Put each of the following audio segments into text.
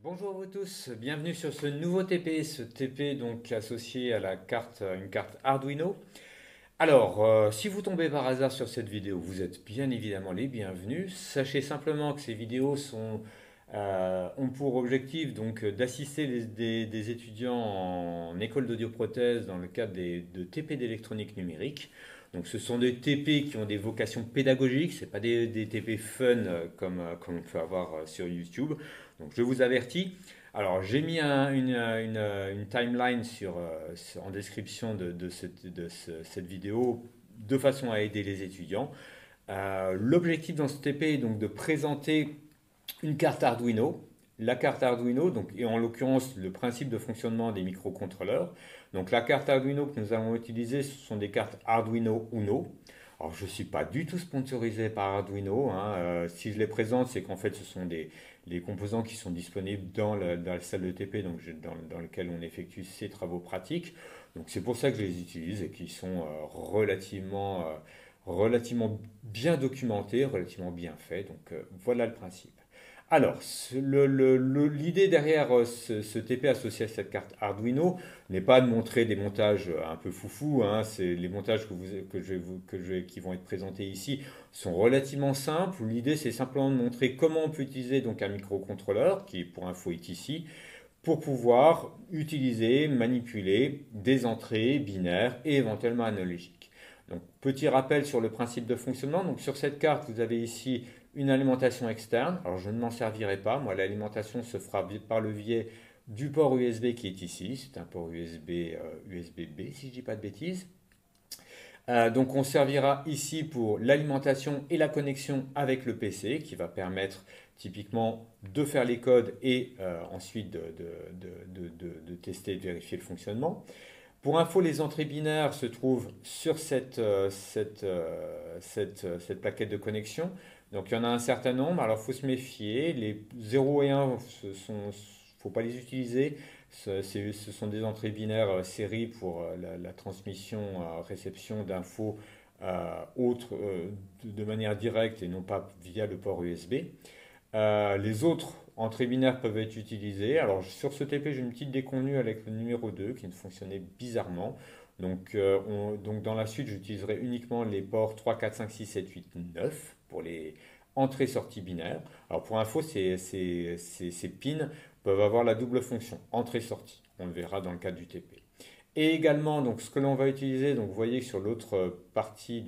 Bonjour à vous tous, bienvenue sur ce nouveau TP, ce TP donc associé à la carte, une carte Arduino. Alors, si vous tombez par hasard sur cette vidéo, vous êtes bien évidemment les bienvenus. Sachez simplement que ces vidéos ont pour objectif donc d'assister des étudiants en école d'audioprothèse dans le cadre de TP d'électronique numérique. Donc, ce sont des TP qui ont des vocations pédagogiques, ce pas des TP fun comme on peut avoir sur YouTube. Donc, je vous avertis. Alors, j'ai mis une timeline en description cette vidéo de façon à aider les étudiants. L'objectif dans ce TP est donc de présenter une carte Arduino. La carte Arduino, donc, et en l'occurrence le principe de fonctionnement des microcontrôleurs. Donc la carte Arduino que nous allons utiliser, ce sont des cartes Arduino Uno. Alors je ne suis pas du tout sponsorisé par Arduino, hein. Si je les présente, c'est qu'en fait ce sont les composants qui sont disponibles dans la salle de TP, donc dans lequel on effectue ces travaux pratiques. Donc c'est pour ça que je les utilise et qui sont relativement bien documentés, relativement bien faits. Donc voilà le principe. Alors, l'idée derrière ce TP associé à cette carte Arduino n'est pas de montrer des montages un peu foufou, hein. C'est les montages qui vont être présentés ici sont relativement simples. L'idée, c'est simplement de montrer comment on peut utiliser donc un microcontrôleur, qui pour info est ici, pour pouvoir utiliser, manipuler des entrées binaires et éventuellement analogiques. Donc, petit rappel sur le principe de fonctionnement. Donc, sur cette carte, vous avez ici une alimentation externe. Alors, je ne m'en servirai pas. Moi, l'alimentation se fera par le biais du port USB qui est ici. C'est un port USB-B, si je ne dis pas de bêtises. Donc, on servira ici pour l'alimentation et la connexion avec le PC, qui va permettre typiquement de faire les codes et ensuite de tester et de vérifier le fonctionnement. Pour info, les entrées binaires se trouvent sur cette plaquette de connexion. Donc il y en a un certain nombre. Alors il faut se méfier. Les 0 et 1, il ne faut pas les utiliser. Ce sont des entrées binaires série pour la transmission, réception d'infos autres de manière directe et non pas via le port USB. Les autres entrées binaires peuvent être utilisées. Alors sur ce TP, j'ai une petite déconvenue avec le numéro 2 qui ne fonctionnait bizarrement. Donc dans la suite, j'utiliserai uniquement les ports 3, 4, 5, 6, 7, 8, 9 pour les entrées-sorties binaires. Alors pour info, ces pins peuvent avoir la double fonction entrée-sortie. On le verra dans le cadre du TP. Et également, donc, ce que l'on va utiliser, donc, vous voyez que sur l'autre partie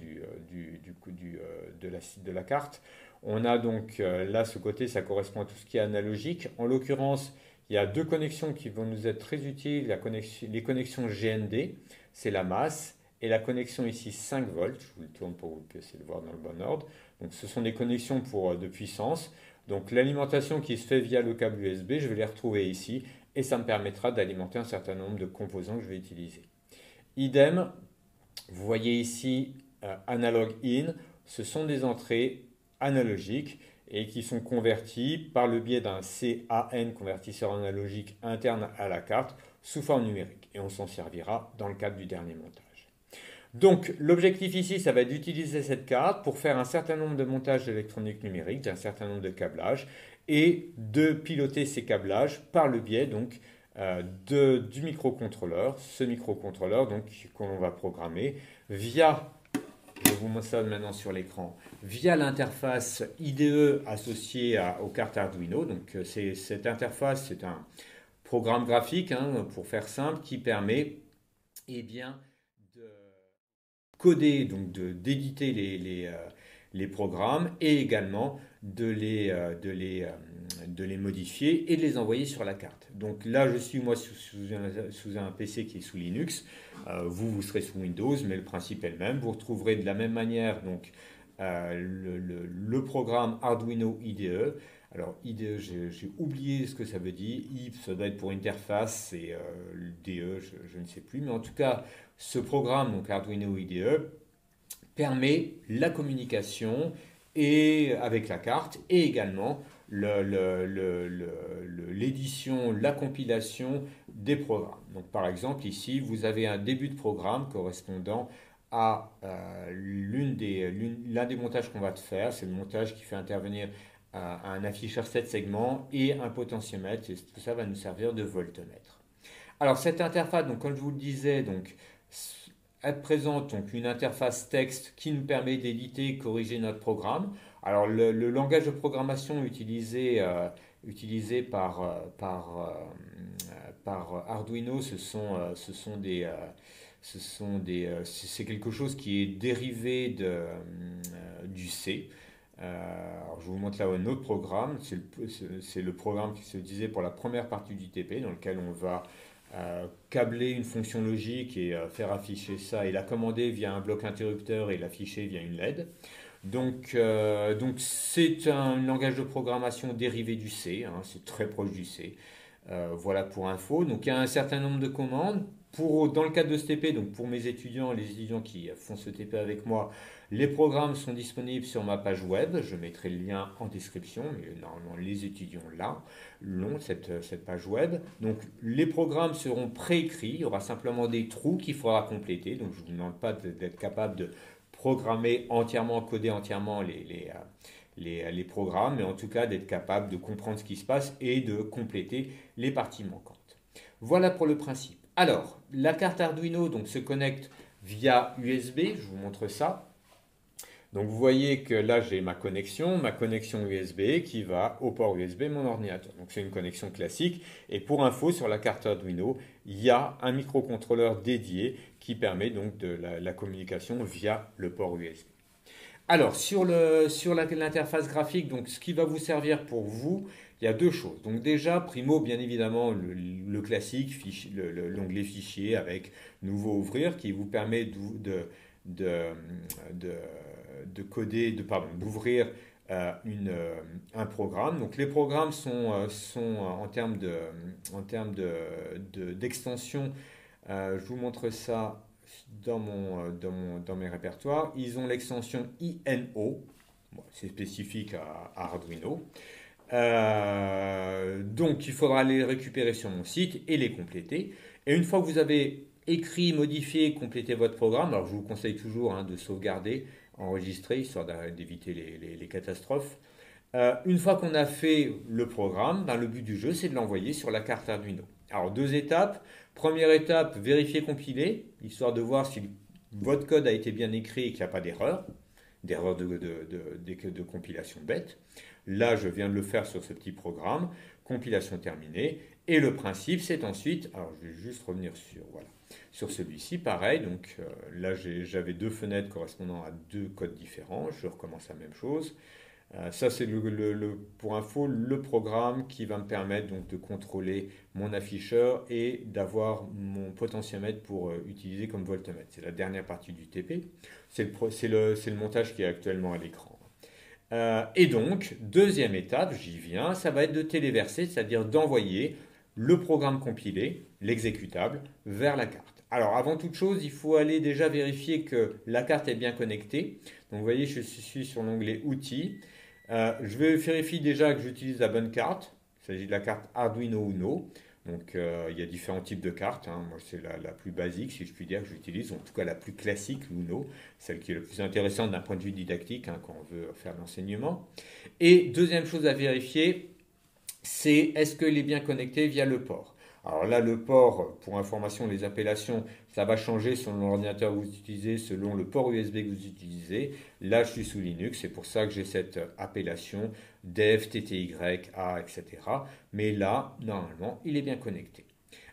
de la carte, on a donc là, ce côté, ça correspond à tout ce qui est analogique. En l'occurrence, il y a deux connexions qui vont nous être très utiles. Les connexions GND, c'est la masse, et la connexion ici 5 volts. Je vous le tourne pour que vous puissiez le voir dans le bon ordre. Donc, ce sont des connexions de puissance. Donc, l'alimentation qui se fait via le câble USB, je vais les retrouver ici, et ça me permettra d'alimenter un certain nombre de composants que je vais utiliser. Idem, vous voyez ici Analog In, ce sont des entrées analogiques et qui sont converties par le biais d'un CAN, convertisseur analogique interne à la carte, sous forme numérique. Et on s'en servira dans le cadre du dernier montage. Donc l'objectif ici, ça va être d'utiliser cette carte pour faire un certain nombre de montages d'électronique numérique, d'un certain nombre de câblages, et de piloter ces câblages par le biais donc du microcontrôleur, ce microcontrôleur donc qu'on va programmer via, je vous montre ça maintenant sur l'écran, via l'interface IDE associée aux cartes Arduino. Donc cette interface, c'est un programme graphique, hein, pour faire simple, qui permet eh bien, de coder, donc d'éditer les programmes et également de les modifier et de les envoyer sur la carte. Donc là, je suis moi sous un PC qui est sous Linux. Vous serez sous Windows, mais le principe est le même. Vous retrouverez de la même manière donc, le programme Arduino IDE. Alors IDE, j'ai oublié ce que ça veut dire. I, ça doit être pour interface et DE, je ne sais plus. Mais en tout cas, ce programme, donc Arduino IDE, permet la communication et avec la carte et également l'édition, la compilation des programmes. Donc par exemple ici, vous avez un début de programme correspondant à l'un des montages qu'on va te faire. C'est le montage qui fait intervenir un afficheur 7 segments et un potentiomètre. Et tout ça va nous servir de voltmètre. Alors cette interface, donc, comme je vous le disais, donc, elle présente donc, une interface texte qui nous permet d'éditer et corriger notre programme. Alors le langage de programmation utilisé par Arduino, c'est quelque chose qui est dérivé du C. Alors je vous montre là un autre programme. C'est le programme qui se disait pour la première partie du TP, dans lequel on va câbler une fonction logique et faire afficher ça et la commander via un bloc interrupteur et l'afficher via une LED. Donc c'est un langage de programmation dérivé du C, hein, c'est très proche du C. Voilà pour info. Donc il y a un certain nombre de commandes. Dans le cadre de ce TP, donc pour mes étudiants, les étudiants qui font ce TP avec moi, les programmes sont disponibles sur ma page web. Je mettrai le lien en description, mais normalement les étudiants là l'ont, cette page web. Donc les programmes seront préécrits, il y aura simplement des trous qu'il faudra compléter. Donc je ne vous demande pas d'être capable de programmer entièrement, coder entièrement les programmes, mais en tout cas d'être capable de comprendre ce qui se passe et de compléter les parties manquantes. Voilà pour le principe. Alors, la carte Arduino donc, se connecte via USB, je vous montre ça. Donc vous voyez que là j'ai ma connexion USB qui va au port USB de mon ordinateur. Donc c'est une connexion classique. Et pour info, sur la carte Arduino, il y a un microcontrôleur dédié qui permet donc de la communication via le port USB. Alors, sur l'interface graphique, donc, ce qui va vous servir pour vous, il y a deux choses. Donc déjà, primo, bien évidemment, le classique, l'onglet fichier avec nouveau ouvrir qui vous permet de coder, d'ouvrir un programme. Donc les programmes sont en termes d'extension, je vous montre ça dans mes répertoires. Ils ont l'extension INO, bon, c'est spécifique à Arduino. Donc il faudra les récupérer sur mon site et les compléter. Et une fois que vous avez écrit, modifié, complété votre programme, alors je vous conseille toujours de sauvegarder, enregistrer, histoire d'éviter les catastrophes. Une fois qu'on a fait le programme, le but du jeu c'est de l'envoyer sur la carte Arduino. Alors deux étapes. Première étape, vérifier, compiler, histoire de voir si votre code a été bien écrit et qu'il n'y a pas d'erreur de compilation bête. Là, je viens de le faire sur ce petit programme, compilation terminée. Et le principe, c'est ensuite, alors je vais juste revenir sur celui-ci, pareil. Donc là, j'avais deux fenêtres correspondant à deux codes différents. Je recommence la même chose. Ça, c'est pour info le programme qui va me permettre donc de contrôler mon afficheur et d'avoir mon potentiomètre pour utiliser comme voltmètre. C'est la dernière partie du TP. C'est le montage qui est actuellement à l'écran. Et donc, deuxième étape, j'y viens, ça va être de téléverser, c'est-à-dire d'envoyer le programme compilé, l'exécutable, vers la carte. Alors, avant toute chose, il faut aller déjà vérifier que la carte est bien connectée. Donc, vous voyez, je suis sur l'onglet Outils. Je vérifie déjà que j'utilise la bonne carte. Il s'agit de la carte Arduino Uno. Donc il y a différents types de cartes. Moi c'est la plus basique, si je puis dire, que j'utilise, en tout cas la plus classique, l'Uno, celle qui est le plus intéressante d'un point de vue didactique quand on veut faire de l'enseignement. Et deuxième chose à vérifier, c'est est-ce qu'il est bien connecté via le port. Alors là, le port, pour information, les appellations, ça va changer selon l'ordinateur que vous utilisez, selon le port USB que vous utilisez. Là, je suis sous Linux, c'est pour ça que j'ai cette appellation dev, TTY, A, etc. Mais là, normalement, il est bien connecté.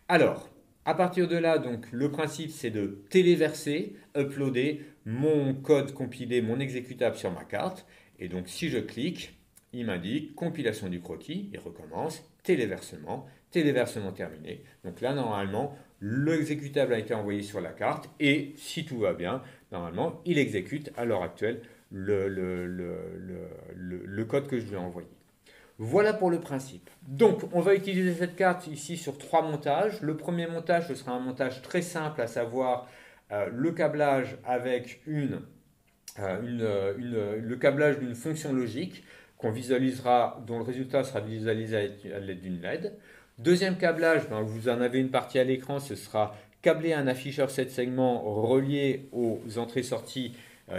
Alors, à partir de là, donc, le principe, c'est de téléverser, uploader mon code compilé, mon exécutable sur ma carte. Et donc, si je clique, il m'indique compilation du croquis, il recommence, téléversement terminé. Donc là, normalement, l'exécutable a été envoyé sur la carte et si tout va bien, normalement, il exécute à l'heure actuelle le code que je lui ai envoyé. Voilà pour le principe. Donc, on va utiliser cette carte ici sur trois montages. Le premier montage, ce sera un montage très simple, à savoir le câblage avec le câblage d'une fonction logique qu'on visualisera, dont le résultat sera visualisé à l'aide d'une LED. Deuxième câblage, vous en avez une partie à l'écran, ce sera câbler un afficheur 7 segments relié aux entrées-sorties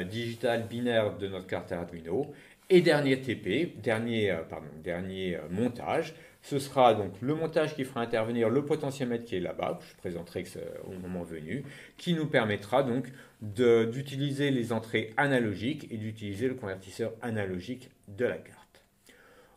digitales binaires de notre carte Arduino. Et dernier TP, dernier montage, ce sera donc le montage qui fera intervenir le potentiomètre qui est là-bas, que je présenterai au moment venu, qui nous permettra donc d'utiliser les entrées analogiques et d'utiliser le convertisseur analogique de la carte.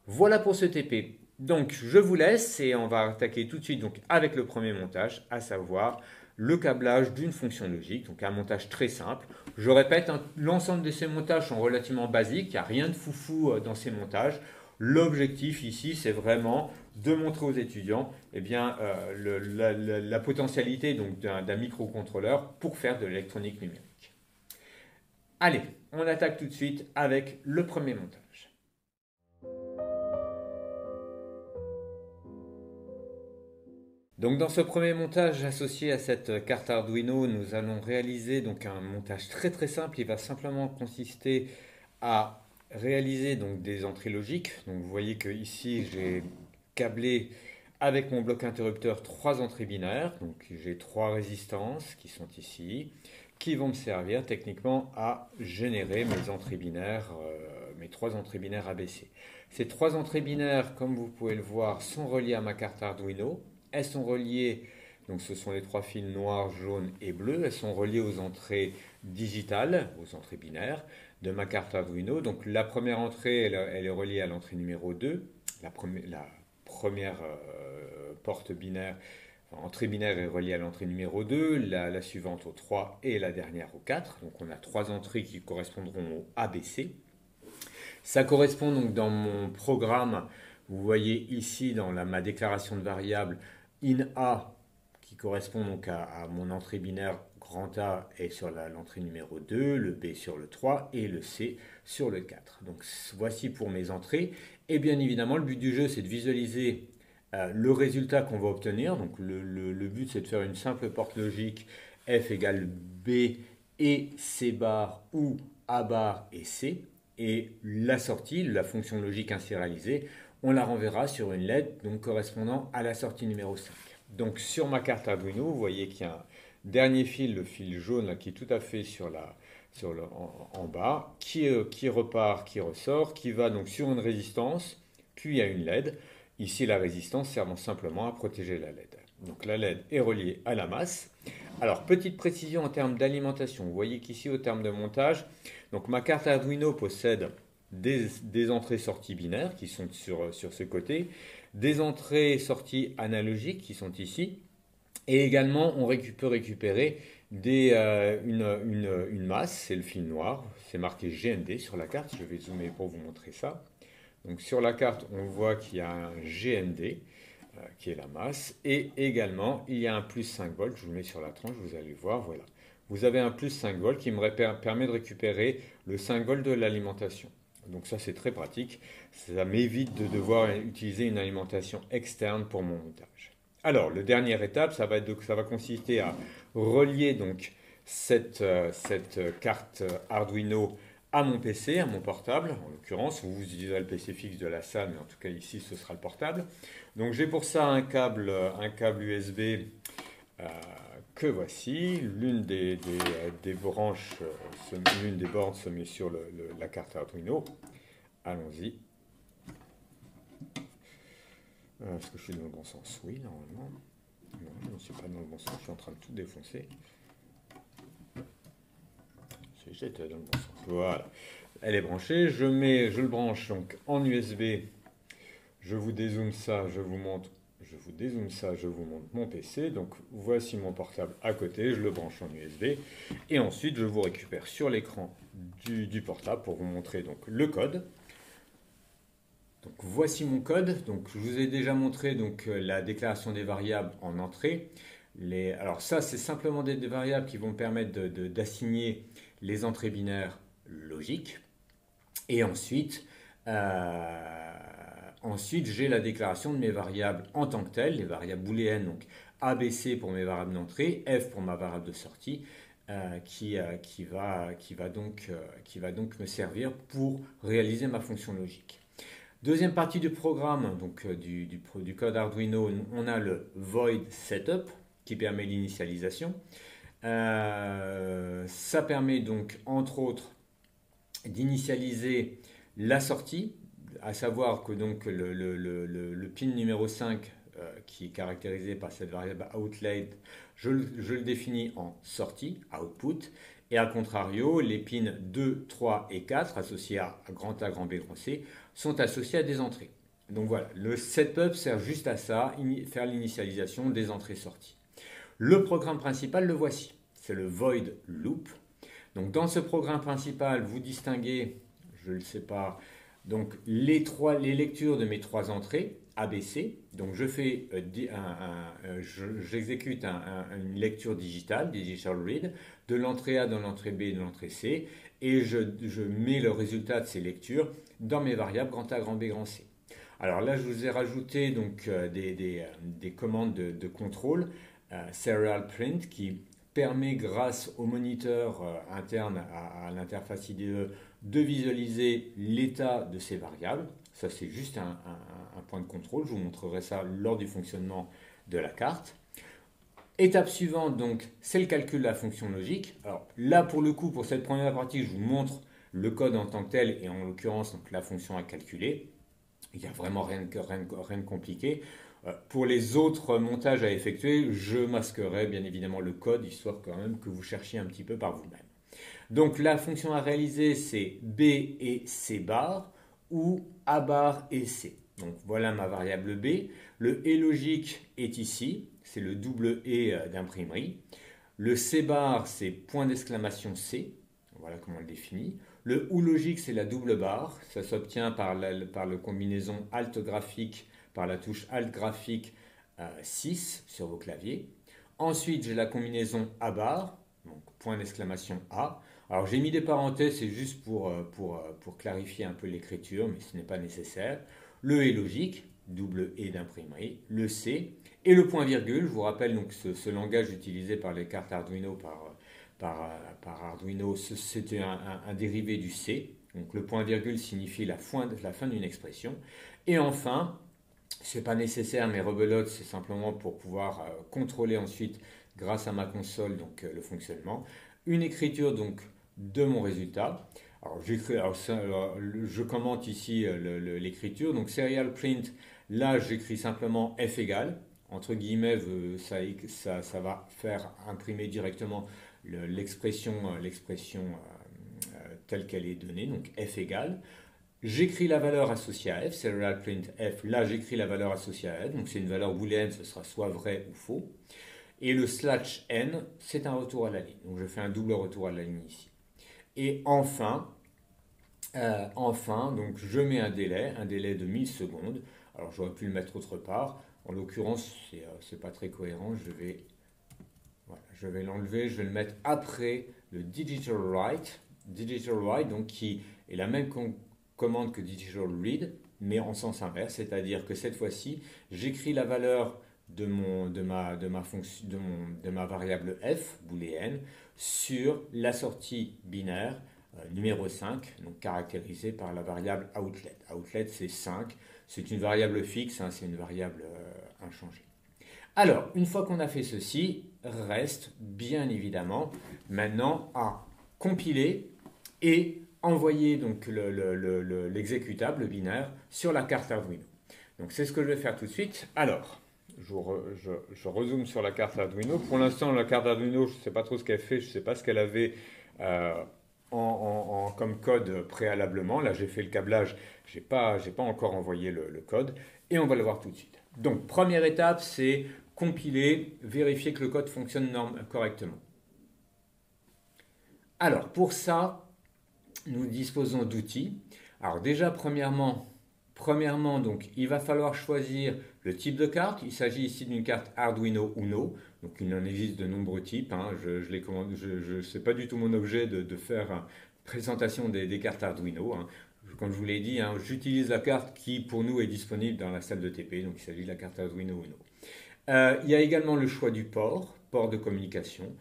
Voilà pour ce TP. Donc je vous laisse et on va attaquer tout de suite donc, avec le premier montage, à savoir le câblage d'une fonction logique, donc un montage très simple. Je répète, hein, l'ensemble de ces montages sont relativement basiques, il n'y a rien de foufou dans ces montages. L'objectif ici, c'est vraiment de montrer aux étudiants eh bien, la potentialité d'un microcontrôleur pour faire de l'électronique numérique. Allez, on attaque tout de suite avec le premier montage. Donc dans ce premier montage associé à cette carte Arduino, nous allons réaliser donc un montage très très simple. Il va simplement consister à réaliser donc des entrées logiques. Donc vous voyez que ici j'ai câblé avec mon bloc interrupteur trois entrées binaires. Donc j'ai trois résistances qui sont ici, qui vont me servir techniquement à générer mes entrées binaires, mes trois entrées binaires ABC. Ces trois entrées binaires, comme vous pouvez le voir, sont reliées à ma carte Arduino. Elles sont reliées, donc ce sont les trois fils noirs, jaunes et bleus. Elles sont reliées aux entrées digitales, aux entrées binaires de ma carte Arduino. Donc la première entrée, elle est reliée à l'entrée numéro 2. La première porte binaire, enfin, entrée binaire est reliée à l'entrée numéro 2, la suivante au 3 et la dernière au 4. Donc on a trois entrées qui correspondront au ABC. Ça correspond donc dans mon programme, vous voyez ici dans ma déclaration de variable INA, qui correspond donc à mon entrée binaire grand A est sur l'entrée numéro 2, le B sur le 3 et le C sur le 4. Donc voici pour mes entrées. Et bien évidemment, le but du jeu, c'est de visualiser le résultat qu'on va obtenir. Donc le but, c'est de faire une simple porte logique F égale B et C bar ou A bar et C. Et la sortie, la fonction logique ainsi réalisée, on la renverra sur une LED donc correspondant à la sortie numéro 5. Donc sur ma carte Arduino, vous voyez qu'il y a un dernier fil, le fil jaune là, qui est tout à fait en bas, qui repart, qui ressort, qui va donc sur une résistance, puis à une LED. Ici la résistance servant simplement à protéger la LED. Donc la LED est reliée à la masse. Alors petite précision en termes d'alimentation, vous voyez qu'ici au terme de montage, donc ma carte Arduino possède des entrées-sorties binaires qui sont sur ce côté, des entrées-sorties analogiques qui sont ici, et également on peut récupérer une masse, c'est le fil noir, c'est marqué GND sur la carte, je vais zoomer pour vous montrer ça. Donc sur la carte on voit qu'il y a un GND qui est la masse, et également il y a un plus 5 volts, je vous le mets sur la tranche, vous allez voir, voilà. Vous avez un plus 5 volts qui me permet de récupérer le 5 volts de l'alimentation. Donc ça c'est très pratique, ça m'évite de devoir utiliser une alimentation externe pour mon montage. Alors la dernière étape, ça va consister à relier donc cette carte Arduino à mon PC, à mon portable, en l'occurrence, vous utiliserez le PC fixe de la salle, mais en tout cas ici ce sera le portable. Donc j'ai pour ça un câble USB que voici, l'une des branches, l'une des bornes se met sur la carte Arduino. Allons-y. Est-ce que je suis dans le bon sens? Oui, normalement. Non, je ne suis pas dans le bon sens, je suis en train de tout défoncer. J'étais dans le bon sens. Voilà. Elle est branchée, je le branche donc en USB. Je vous dézoome ça, je vous montre. Je vous dézoome ça, je vous montre mon PC. Donc voici mon portable à côté, je le branche en USB. Et ensuite, je vous récupère sur l'écran du portable pour vous montrer donc le code. Donc voici mon code. Donc je vous ai déjà montré donc la déclaration des variables en entrée. Alors ça, c'est simplement des variables qui vont me permettre d'assigner les entrées binaires logiques. Et ensuite, j'ai la déclaration de mes variables en tant que telles, les variables booléennes, donc ABC pour mes variables d'entrée, F pour ma variable de sortie, qui va donc me servir pour réaliser ma fonction logique. Deuxième partie du programme, donc du code Arduino, on a le void setup qui permet l'initialisation. Ça permet donc entre autres d'initialiser la sortie, à savoir que donc le pin numéro 5, qui est caractérisé par cette variable outlet, je le définis en sortie, output, et à contrario, les pins 2, 3 et 4, associés à grand A, grand B, grand C, sont associés à des entrées. Donc voilà, le setup sert juste à ça, faire l'initialisation des entrées-sorties. Le programme principal, le voici, c'est le void loop. Donc dans ce programme principal, vous distinguez, je ne le sais pas, donc les lectures de mes 3 entrées, ABC. Donc j'exécute une lecture digitale, digital read, de l'entrée A, de l'entrée B et de l'entrée C, et je mets le résultat de ces lectures dans mes variables grand A, grand B, grand C. Alors là, je vous ai rajouté donc des commandes de contrôle, serial print, qui permet, grâce au moniteur interne à l'interface IDE, de visualiser l'état de ces variables. Ça, c'est juste un point de contrôle. Je vous montrerai ça lors du fonctionnement de la carte. Étape suivante, donc, c'est le calcul de la fonction logique. Alors là, pour le coup, pour cette première partie, je vous montre le code en tant que tel, et en l'occurrence, donc, la fonction à calculer. Il n'y a vraiment rien de compliqué. Pour les autres montages à effectuer, je masquerai bien évidemment le code, histoire quand même que vous cherchiez un petit peu par vous-même. Donc la fonction à réaliser, c'est B et C bar, ou A bar et C. Donc voilà ma variable B. Le E logique est ici, c'est le double E d'imprimerie. Le C bar, c'est point d'exclamation C. Voilà comment on le définit. Le OU logique, c'est la double barre. Ça s'obtient par la combinaison Alt graphique, par la touche Alt graphique 6 sur vos claviers. Ensuite, j'ai la combinaison A bar, donc point d'exclamation A. Alors j'ai mis des parenthèses, c'est juste pour clarifier un peu l'écriture, mais ce n'est pas nécessaire. Le E logique, double E d'imprimerie. Le C et le point virgule. Je vous rappelle donc ce langage utilisé par les cartes Arduino par Arduino, c'était un dérivé du C. Donc le point virgule signifie la fin d'une expression. Et enfin, c'est pas nécessaire, mais rebelote, c'est simplement pour pouvoir contrôler ensuite, grâce à ma console, donc le fonctionnement, une écriture donc de mon résultat. Alors, je commente ici l'écriture. Donc serial print, là j'écris simplement F égale. Entre guillemets, ça va faire imprimer directement l'expression telle qu'elle est donnée, donc F égale. J'écris la valeur associée à F, serial print F, là j'écris la valeur associée à F, donc c'est une valeur booléenne, ce sera soit vrai ou faux. Et le slash n, c'est un retour à la ligne, donc je fais un double retour à la ligne ici. Et enfin, donc je mets un délai de 1000 secondes. Alors j'aurais pu le mettre autre part, en l'occurrence c'est pas très cohérent, je vais l'enlever, je vais le mettre après le digital write, donc qui est la même commande que digital read, mais en sens inverse, c'est-à-dire que cette fois-ci, j'écris la valeur de ma variable f, booléenne, sur la sortie binaire numéro 5, donc caractérisée par la variable outlet. Outlet, c'est 5, c'est une variable fixe, c'est une variable inchangée. Alors, une fois qu'on a fait ceci, reste bien évidemment maintenant à compiler et envoyer donc l'exécutable, le binaire, sur la carte Arduino. Donc c'est ce que je vais faire tout de suite. Alors, je rezoome sur la carte Arduino. Pour l'instant, la carte Arduino, je ne sais pas trop ce qu'elle fait, je ne sais pas ce qu'elle avait comme code préalablement. Là, j'ai fait le câblage, je n'ai pas encore envoyé le code, et on va le voir tout de suite. Donc, première étape, c'est compiler, vérifier que le code fonctionne correctement. Alors, pour ça, nous disposons d'outils. Alors déjà, premièrement, donc, il va falloir choisir le type de carte. Il s'agit ici d'une carte Arduino Uno. Donc il en existe de nombreux types. Je ne sais pas du tout mon objet de faire une présentation des cartes Arduino. Comme je vous l'ai dit, j'utilise la carte qui pour nous est disponible dans la salle de TP. Donc il s'agit de la carte Arduino Uno. Il y a également le choix du port de communication.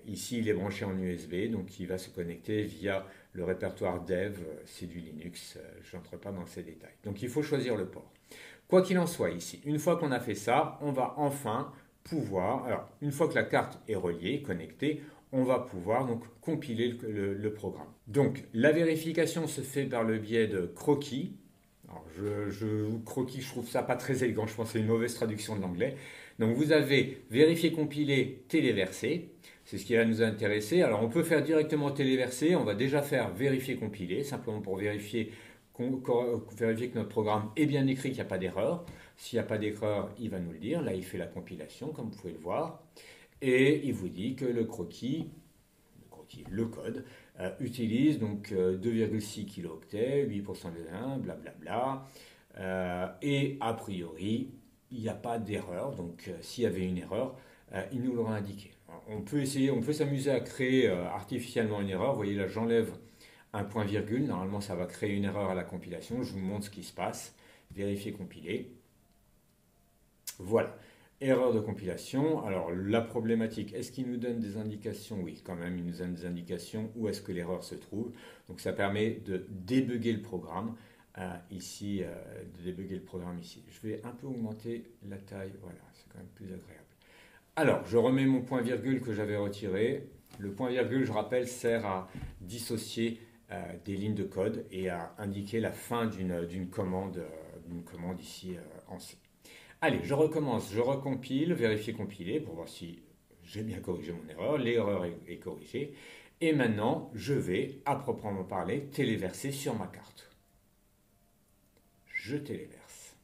Ici, il est branché en USB, donc il va se connecter via le répertoire dev, c'est du Linux, je n'entre pas dans ces détails. Donc il faut choisir le port. Quoi qu'il en soit ici, une fois qu'on a fait ça, on va enfin pouvoir, alors une fois que la carte est reliée, connectée, on va pouvoir donc compiler le programme. Donc la vérification se fait par le biais de croquis. Alors, croquis, je trouve ça pas très élégant, je pense que c'est une mauvaise traduction de l'anglais. Donc vous avez vérifier, compiler, téléverser. C'est ce qui va nous intéresser. Alors on peut faire directement téléverser, on va déjà faire vérifier, compiler, simplement pour vérifier que notre programme est bien écrit, qu'il n'y a pas d'erreur. S'il n'y a pas d'erreur, il va nous le dire. Là, il fait la compilation, comme vous pouvez le voir. Et il vous dit que le code, utilise donc 2,6 kilooctets, 8% de 1, blablabla. Et a priori, il n'y a pas d'erreur. Donc s'il y avait une erreur, il nous l'aura indiqué. On peut s'amuser à créer artificiellement une erreur. Vous voyez là, j'enlève un point virgule. Normalement, ça va créer une erreur à la compilation. Je vous montre ce qui se passe. Vérifier, compiler. Voilà. Erreur de compilation. Alors, la problématique, est-ce qu'il nous donne des indications? Oui, quand même, il nous donne des indications où est-ce que l'erreur se trouve. Donc, ça permet de débugger le programme. Ici. Je vais un peu augmenter la taille. Voilà, c'est quand même plus agréable. Alors, je remets mon point virgule que j'avais retiré. Le point virgule, je rappelle, sert à dissocier des lignes de code et à indiquer la fin d'une commande ici en C. Allez, je recommence, je recompile, vérifier compiler pour voir si j'ai bien corrigé mon erreur. L'erreur est corrigée. Et maintenant, je vais, à proprement parler, téléverser sur ma carte. Je téléverse.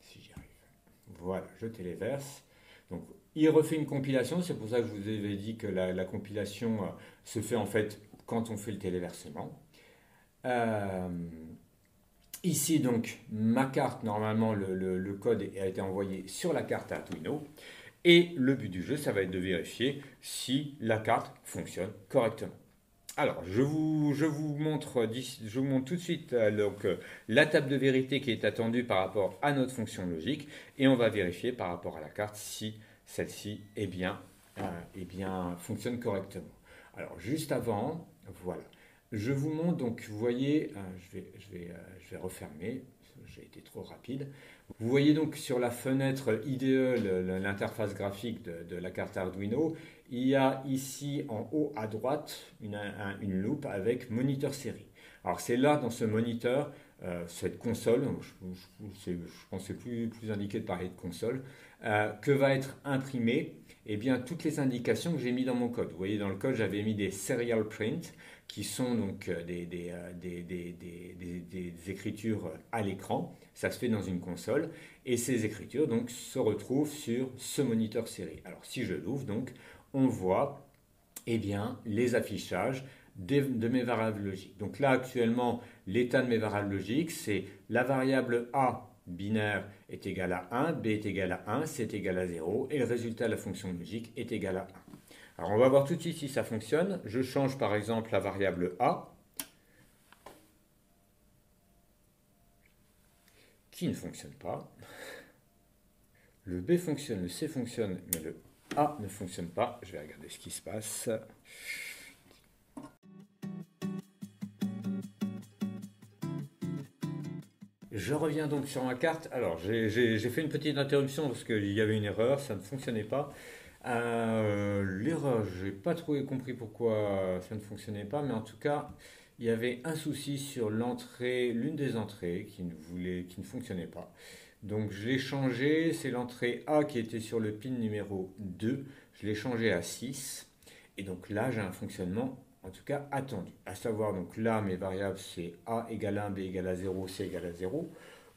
Si j'y arrive. Voilà, je téléverse. Donc, il refait une compilation. C'est pour ça que je vous avais dit que la compilation se fait en fait quand on fait le téléversement. Ici, donc, ma carte, normalement, le code a été envoyé sur la carte Arduino. Et le but du jeu, ça va être de vérifier si la carte fonctionne correctement. Alors, je vous montre tout de suite la table de vérité qui est attendue par rapport à notre fonction logique. Et on va vérifier par rapport à la carte si celle-ci fonctionne correctement. Alors, juste avant, voilà. Je vous montre, donc vous voyez, je vais refermer, j'ai été trop rapide. Vous voyez donc sur la fenêtre IDE, l'interface graphique de la carte Arduino, il y a ici en haut à droite une loupe avec moniteur série. Alors c'est là dans ce moniteur, cette console, je pense que c'est plus indiqué de parler de console, que va être imprimé bien, toutes les indications que j'ai mis dans mon code. Vous voyez dans le code j'avais mis des serial print qui sont donc des écritures à l'écran. Ça se fait dans une console et ces écritures donc se retrouvent sur ce moniteur série. Alors si je l'ouvre donc, on voit bien, les affichages de mes variables logiques. Donc là actuellement, l'état de mes variables logiques, c'est la variable A binaire est égal à 1, B est égal à 1, C est égal à 0 et le résultat de la fonction logique est égal à 1. Alors on va voir tout de suite si ça fonctionne. Je change par exemple la variable A, qui ne fonctionne pas. Le B fonctionne, le C fonctionne, mais le A ne fonctionne pas. Je vais regarder ce qui se passe. Je reviens donc sur ma carte. Alors j'ai fait une petite interruption parce qu'il y avait une erreur, ça ne fonctionnait pas. L'erreur, je n'ai pas trop compris pourquoi ça ne fonctionnait pas, mais en tout cas, il y avait un souci sur l'une des entrées qui ne fonctionnait pas. Donc je l'ai changé, c'est l'entrée A qui était sur le pin numéro 2, je l'ai changé à 6, et donc là j'ai un fonctionnement en tout cas attendu. À savoir, donc là mes variables c'est A égale 1, B égale à 0, C égale à 0.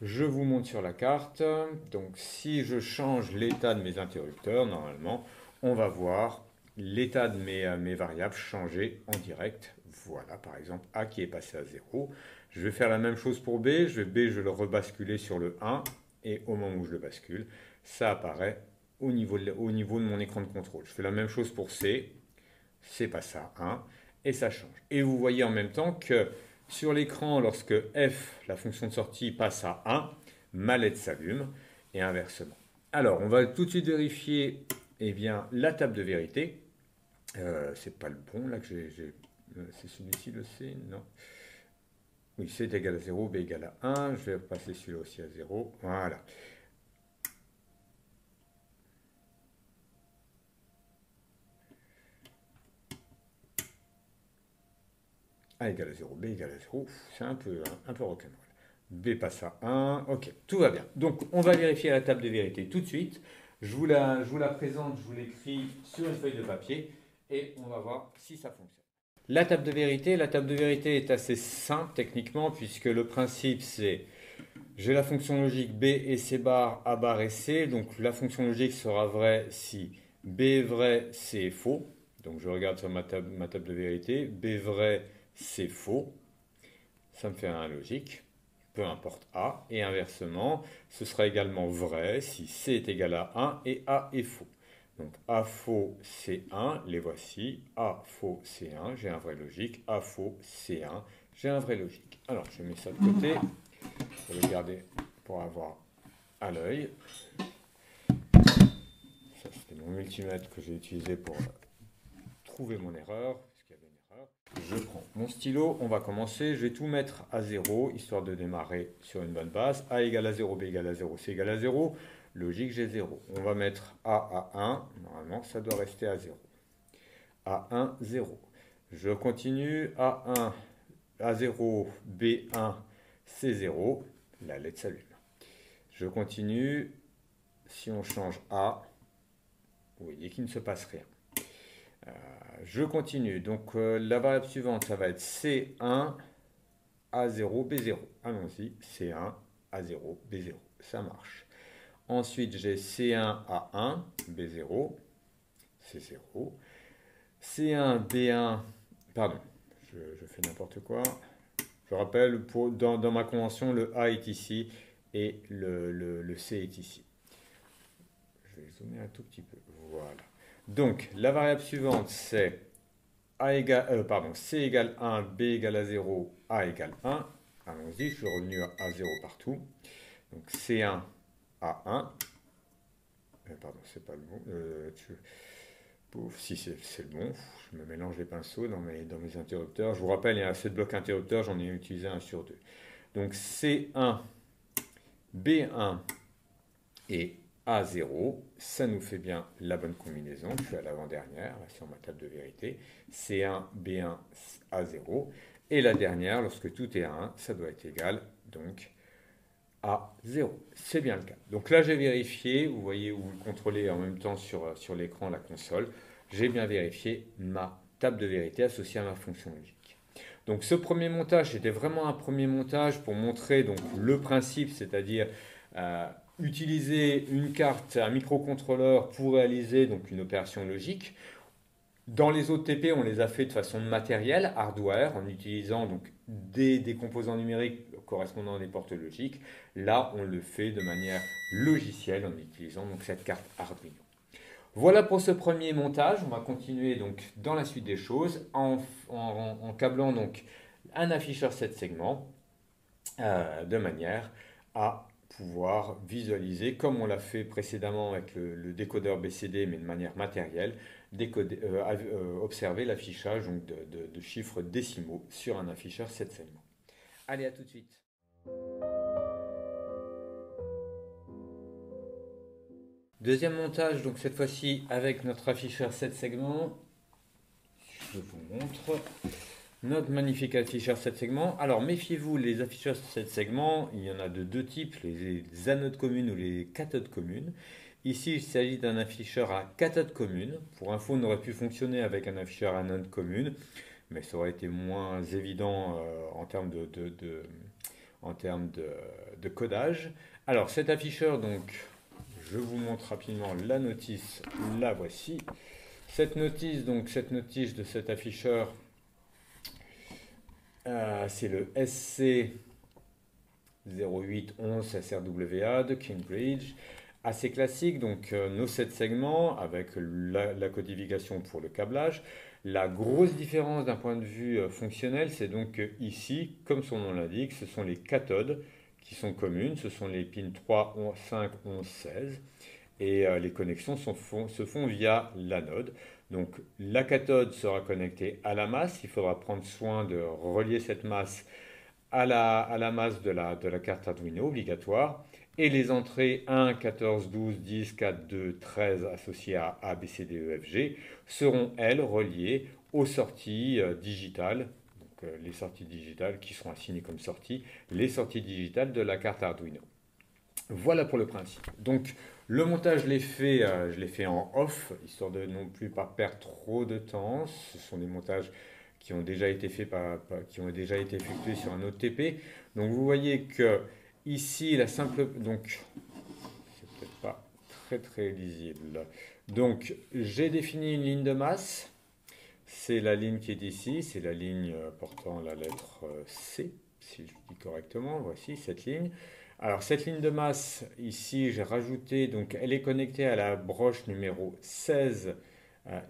Je vous montre sur la carte, donc si je change l'état de mes interrupteurs, normalement, on va voir l'état de mes variables changer en direct. Voilà, par exemple, A qui est passé à 0. Je vais faire la même chose pour B. Je vais le rebasculer sur le 1. Et au moment où je le bascule, ça apparaît au niveau de mon écran de contrôle. Je fais la même chose pour C. C passe à 1 et ça change. Et vous voyez en même temps que sur l'écran, lorsque F, la fonction de sortie, passe à 1, ma LED s'allume et inversement. Alors, on va tout de suite vérifier la table de vérité. C'est pas le bon là que j'ai. C'est celui-ci le C? Non. Oui, C est égal à 0, B égale à 1. Je vais passer celui-là aussi à 0. Voilà. A égale à 0, B égale à 0. C'est un peu rock'n'roll. B passe à 1. Ok, tout va bien. Donc, on va vérifier la table de vérité tout de suite. Je vous la présente, je vous l'écris sur une feuille de papier et on va voir si ça fonctionne. La table de vérité est assez simple techniquement puisque le principe c'est j'ai la fonction logique B et C bar, A bar et C. Donc la fonction logique sera vraie si B est vrai, C est faux. Donc je regarde sur ma table de vérité. B est vrai, C est faux. Ça me fait un logique. Peu importe A. Et inversement, ce sera également vrai si C est égal à 1 et A est faux. Donc A faux, C1, les voici. A faux, C1, j'ai un vrai logique. A faux, C1, j'ai un vrai logique. Alors je mets ça de côté. Je vais le garder pour avoir à l'œil. Ça, c'était mon multimètre que j'ai utilisé pour trouver mon erreur, parce qu'il y avait une erreur. Je prends mon stylo, on va commencer. Je vais tout mettre à 0, histoire de démarrer sur une bonne base. A égale à 0, B égale à 0, C égale à 0. Logique, j'ai 0. On va mettre A à 1. Normalement, ça doit rester à 0. A1, 0. Je continue. A1, A0, B1, C0. La LED s'allume. Je continue. Si on change A, vous voyez qu'il ne se passe rien. Je continue. Donc la variable suivante, ça va être C1, A0, B0. Allons-y. C1, A0, B0. Ça marche. Ensuite, j'ai C1, A1, B0, C0. C1, B1, pardon, je fais n'importe quoi. Je rappelle, dans ma convention, le A est ici et le C est ici. Je vais zoomer un tout petit peu. Voilà. Donc, la variable suivante, c'est C égale 1, B égale à 0, A égale 1. Allons-y, je suis revenu à 0 partout. Donc, C1, A1. Pardon, c'est pas le bon. Pouf, si c'est le bon. Je me mélange les pinceaux dans mes interrupteurs. Je vous rappelle, il y a 7 blocs interrupteurs, j'en ai utilisé un sur deux. Donc, C1, B1 et A0, ça nous fait bien la bonne combinaison. Je suis à l'avant-dernière, sur ma table de vérité. C1, B1, A0. Et la dernière, lorsque tout est à 1, ça doit être égal, donc, à 0. C'est bien le cas. Donc là, j'ai vérifié, vous voyez, où vous contrôlez en même temps sur l'écran la console. J'ai bien vérifié ma table de vérité associée à ma fonction logique. Donc ce premier montage, c'était vraiment un premier montage pour montrer donc, le principe, c'est-à-dire utiliser une carte, un microcontrôleur pour réaliser donc, une opération logique. Dans les autres TP, on les a fait de façon matérielle, hardware, en utilisant donc des composants numériques correspondant à des portes logiques. Là, on le fait de manière logicielle en utilisant donc cette carte Arduino. Voilà pour ce premier montage. On va continuer donc dans la suite des choses en câblant donc un afficheur 7 segments de manière à pouvoir visualiser, comme on l'a fait précédemment avec le décodeur BCD, mais de manière matérielle, observer l'affichage de chiffres décimaux sur un afficheur 7 segments. Allez, à tout de suite. Deuxième montage, donc cette fois-ci avec notre afficheur 7 segments. Je vous montre notre magnifique afficheur 7 segments. Alors méfiez-vous, les afficheurs 7 segments, il y en a de deux types, les anodes communes ou les cathodes communes. Ici, il s'agit d'un afficheur à cathode commune. Pour info, on aurait pu fonctionner avec un afficheur anode commune, mais ça aurait été moins évident en termes de codage. Alors cet afficheur, donc, je vous montre rapidement la notice, la voici. Cette notice de cet afficheur, c'est le SC0811 SRWA de Cambridge. Assez classique, donc nos 7 segments avec la codification pour le câblage. La grosse différence d'un point de vue fonctionnel, c'est donc ici, comme son nom l'indique, ce sont les cathodes qui sont communes, ce sont les pins 3, 5, 11, 16. Et les connexions se font via l'anode. Donc la cathode sera connectée à la masse. Il faudra prendre soin de relier cette masse à la masse de la carte Arduino, obligatoire. Et les entrées 1, 14, 12, 10, 4, 2, 13 associées à A, B, C, D, E, F, G seront, elles, reliées aux sorties digitales, donc les sorties digitales qui seront assignées comme sorties, les sorties digitales de la carte Arduino. Voilà pour le principe. Donc le montage, je l'ai fait en off, histoire de non plus pas perdre trop de temps. Ce sont des montages qui ont déjà été faits qui ont déjà été effectués sur un autre TP. Donc vous voyez que ici la simple, donc c'est peut-être pas très lisible. Donc j'ai défini une ligne de masse. C'est la ligne qui est ici, c'est la ligne portant la lettre C, si je dis correctement. Voici cette ligne. Alors cette ligne de masse, ici j'ai rajouté, donc elle est connectée à la broche numéro 16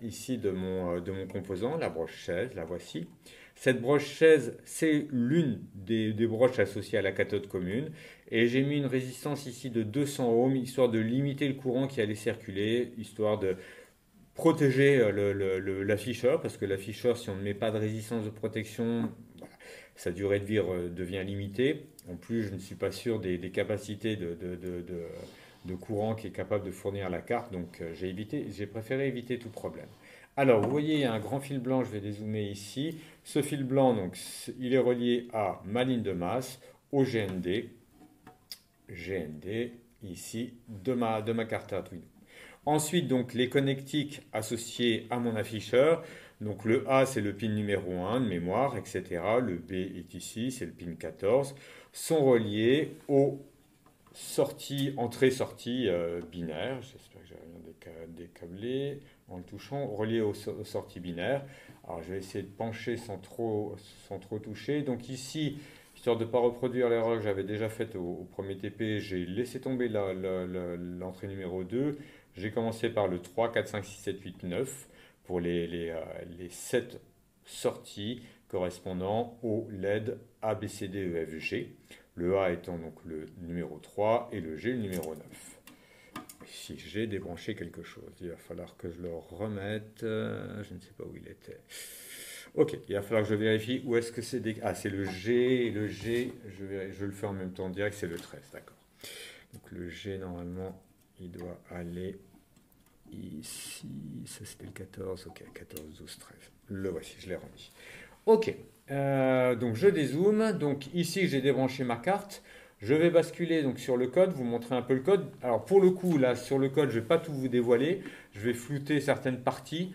ici de mon composant, la broche 16, la voici. Cette broche 16, c'est l'une des broches associées à la cathode commune. Et j'ai mis une résistance ici de 200 ohms, histoire de limiter le courant qui allait circuler, histoire de protéger l'afficheur, parce que l'afficheur, si on ne met pas de résistance de protection, voilà, sa durée de vie devient limitée. En plus, je ne suis pas sûr des capacités de courant qui est capable de fournir la carte, donc j'ai préféré éviter tout problème. Alors, vous voyez, il y a un grand fil blanc, je vais dézoomer ici. Ce fil blanc, donc, il est relié à ma ligne de masse, au GND, ici, de ma carte Arduino. Ensuite, donc, les connectiques associés à mon afficheur. Donc, le A, c'est le pin numéro 1 de mémoire, etc. Le B est ici, c'est le pin 14. Sont reliés aux sorties, entrée-sortie binaires. J'espère que j'ai rien décablé en le touchant. Reliés aux sorties binaires. Alors, je vais essayer de pencher sans trop toucher. Donc, ici, histoire de ne pas reproduire l'erreur que j'avais déjà faite au premier TP, j'ai laissé tomber l'entrée numéro 2. J'ai commencé par le 3, 4, 5, 6, 7, 8, 9 pour les 7 sorties correspondant au LED A, B, C, D, E, F, G. Le A étant donc le numéro 3 et le G le numéro 9. Si j'ai débranché quelque chose, il va falloir que je le remette. Je ne sais pas où il était. Ok, il va falloir que je vérifie où est-ce que c'est. Ah, c'est le G. Et le G, je le fais en même temps direct, c'est le 13, d'accord. Donc le G, normalement, il doit aller ici. Ça, c'était le 14. Ok, 14, 12, 13. Le voici, je l'ai remis. Ok, donc je dézoome. Donc ici, j'ai débranché ma carte. Je vais basculer donc sur le code, vous montrer un peu le code. Alors pour le coup, là, sur le code, je ne vais pas tout vous dévoiler. Je vais flouter certaines parties.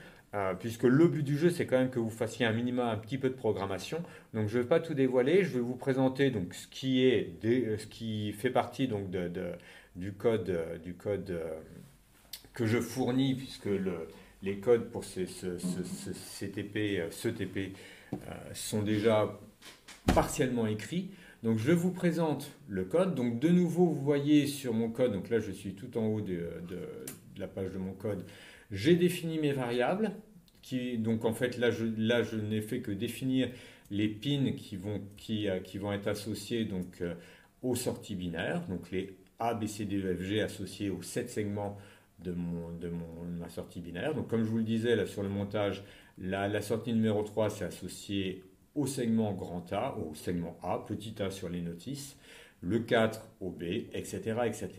Puisque le but du jeu, c'est quand même que vous fassiez un minimum, un petit peu de programmation. Donc, je ne vais pas tout dévoiler. Je vais vous présenter donc ce qui fait partie donc du code, que je fournis, puisque les codes pour ce TP sont déjà partiellement écrits. Donc, je vous présente le code. Donc, de nouveau, vous voyez sur mon code. Donc là, je suis tout en haut de la page de mon code. J'ai défini mes variables, donc en fait là je n'ai fait que définir les pins qui vont être associés donc, aux sorties binaires, donc les A, B, C, D, E, F, G associés aux 7 segments de ma sortie binaire. Donc comme je vous le disais là sur le montage, la sortie numéro 3 c'est associé au segment grand A, au segment A, petit a sur les notices, le 4 au B, etc. etc.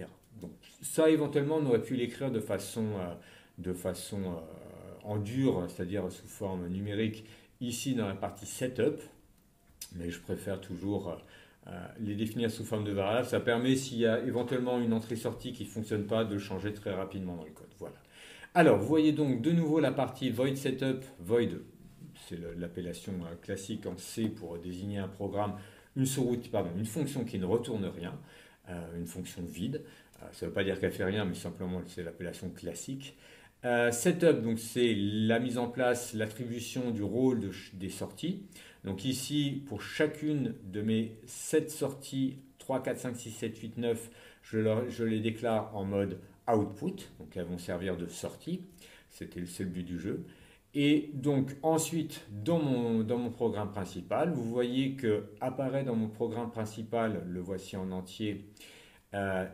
Donc ça éventuellement on aurait pu l'écrire de façon en dur, c'est-à-dire sous forme numérique, ici dans la partie setup, mais je préfère toujours les définir sous forme de variable. Ça permet, s'il y a éventuellement une entrée-sortie qui ne fonctionne pas, de changer très rapidement dans le code. Voilà. Alors, vous voyez donc de nouveau la partie void setup. Void, c'est l'appellation classique en C pour désigner un programme, une fonction qui ne retourne rien, une fonction vide. Ça ne veut pas dire qu'elle fait rien, mais simplement c'est l'appellation classique. Setup, donc c'est la mise en place, l'attribution du rôle des sorties. Donc ici, pour chacune de mes 7 sorties, 3, 4, 5, 6, 7, 8, 9, je les déclare en mode output, donc elles vont servir de sortie. C'est le but du jeu. Et donc ensuite, dans mon programme principal, vous voyez que apparaît dans mon programme principal, le voici en entier,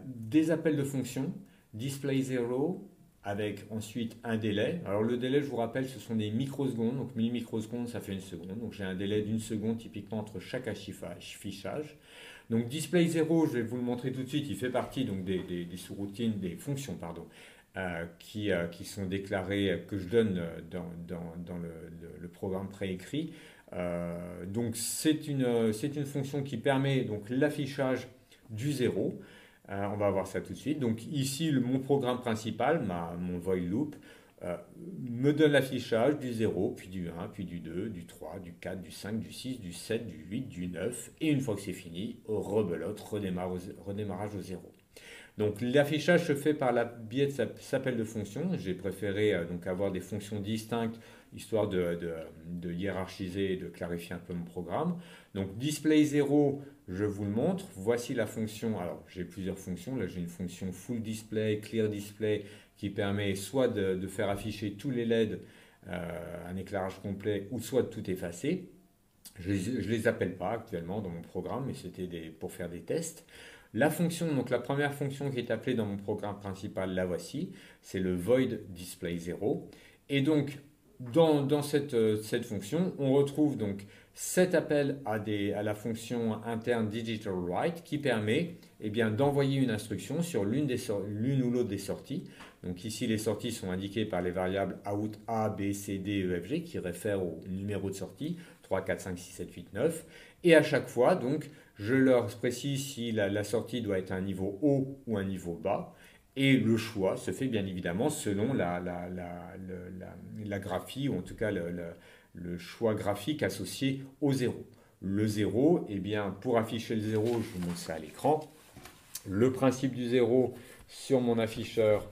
des appels de fonctions, display 0, avec ensuite un délai. Alors le délai, je vous rappelle, ce sont des microsecondes. Donc 1000 microsecondes, ça fait une seconde. Donc j'ai un délai d'une seconde typiquement entre chaque affichage. Donc display 0, je vais vous le montrer tout de suite, il fait partie donc, des sous-routines, des fonctions, pardon, qui sont déclarées, que je donne dans le programme préécrit. Donc c'est une fonction qui permet donc l'affichage du zéro. On va voir ça tout de suite. Donc ici, mon programme principal, mon void loop, euh, me donne l'affichage du zéro, puis du un, puis du 2, du 3, du 4, du 5, du 6, du 7, du 8, du 9. Et une fois que c'est fini, rebelote, redémarrage au zéro. Donc l'affichage se fait par la biais de s'appelle de fonction. J'ai préféré donc avoir des fonctions distinctes, histoire de hiérarchiser et de clarifier un peu mon programme. Donc display 0, je vous le montre. Voici la fonction. Alors j'ai plusieurs fonctions. Là j'ai une fonction full display, clear display qui permet soit de faire afficher tous les LED, un éclairage complet, ou soit de tout effacer. Je ne les appelle pas actuellement dans mon programme, mais c'était pour faire des tests. La fonction, donc la première fonction qui est appelée dans mon programme principal, la voici, c'est le void display 0. Et donc, dans cette fonction, on retrouve donc cet appel à la fonction interne digital write qui permet eh bien, d'envoyer une instruction sur l'une ou l'autre des sorties. Donc ici, les sorties sont indiquées par les variables out A, B, C, D, E, F, G qui réfèrent au numéro de sortie 3, 4, 5, 6, 7, 8, 9. Et à chaque fois, donc, je leur précise si la sortie doit être un niveau haut ou un niveau bas. Et le choix se fait bien évidemment selon la graphie, ou en tout cas le choix graphique associé au zéro. Le zéro, eh bien, pour afficher le zéro, je vous montre ça à l'écran. Le principe du zéro sur mon afficheur,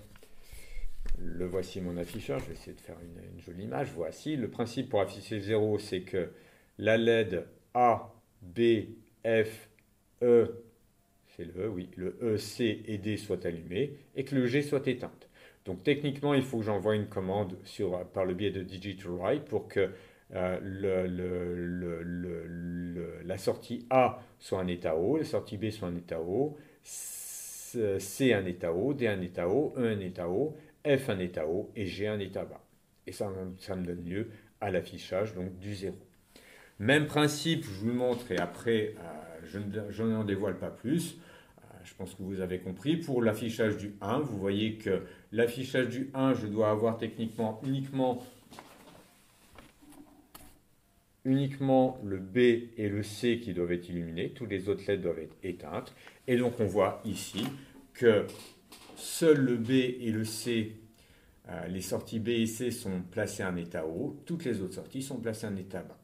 le voici mon afficheur, je vais essayer de faire une jolie image. Voici, le principe pour afficher le zéro, c'est que la LED A, B, F, E, c'est le E, oui, le E, C et D soient allumés et que le G soit éteinte. Donc techniquement, il faut que j'envoie une commande par le biais de Digital Write pour que la sortie A soit un état haut, la sortie B soit un état haut, C un état haut, D un état haut, E un état haut, F un état haut et G un état bas. Et ça me donne lieu à l'affichage donc du zéro. Même principe, je vous le montre et après, je n'en dévoile pas plus. Je pense que vous avez compris. Pour l'affichage du 1, vous voyez que l'affichage du 1, je dois avoir techniquement uniquement le B et le C qui doivent être illuminés. Tous les autres LED doivent être éteintes. Et donc, on voit ici que seul le B et le C, les sorties B et C sont placées en état haut. Toutes les autres sorties sont placées en état bas.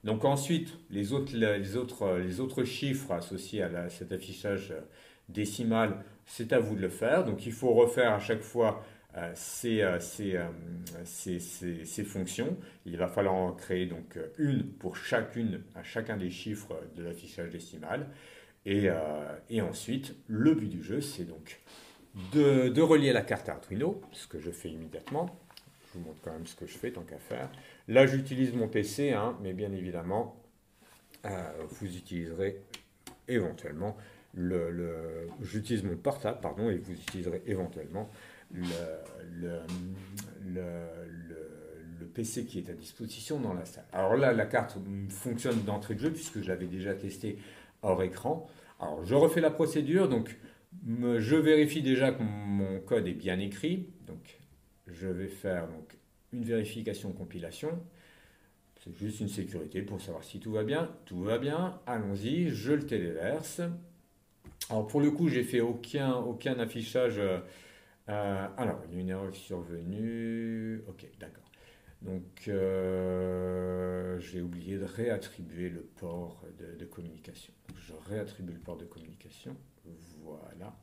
Donc ensuite, les autres chiffres associés à cet affichage décimal, c'est à vous de le faire. Donc il faut refaire à chaque fois ces fonctions. Il va falloir en créer donc une pour chacun des chiffres de l'affichage décimal. Et ensuite, le but du jeu, c'est donc de relier la carte Arduino, ce que je fais immédiatement. Je vous montre quand même ce que je fais tant qu'à faire. Là, j'utilise mon PC, hein, mais bien évidemment, vous utiliserez éventuellement j'utilise mon portable, pardon, et vous utiliserez éventuellement le, le, le PC qui est à disposition dans la salle. Alors là, la carte fonctionne d'entrée de jeu puisque je l'avais déjà testé hors écran. Alors, je refais la procédure, donc je vérifie déjà que mon code est bien écrit. Donc, je vais faire donc, une vérification compilation. C'est juste une sécurité pour savoir si tout va bien. Tout va bien. Allons-y, je le téléverse. Alors pour le coup, j'ai fait aucun affichage. Alors, il y a une erreur qui est survenue. Ok, d'accord. Donc, j'ai oublié de réattribuer le port de communication. Donc, je réattribue le port de communication. Voilà.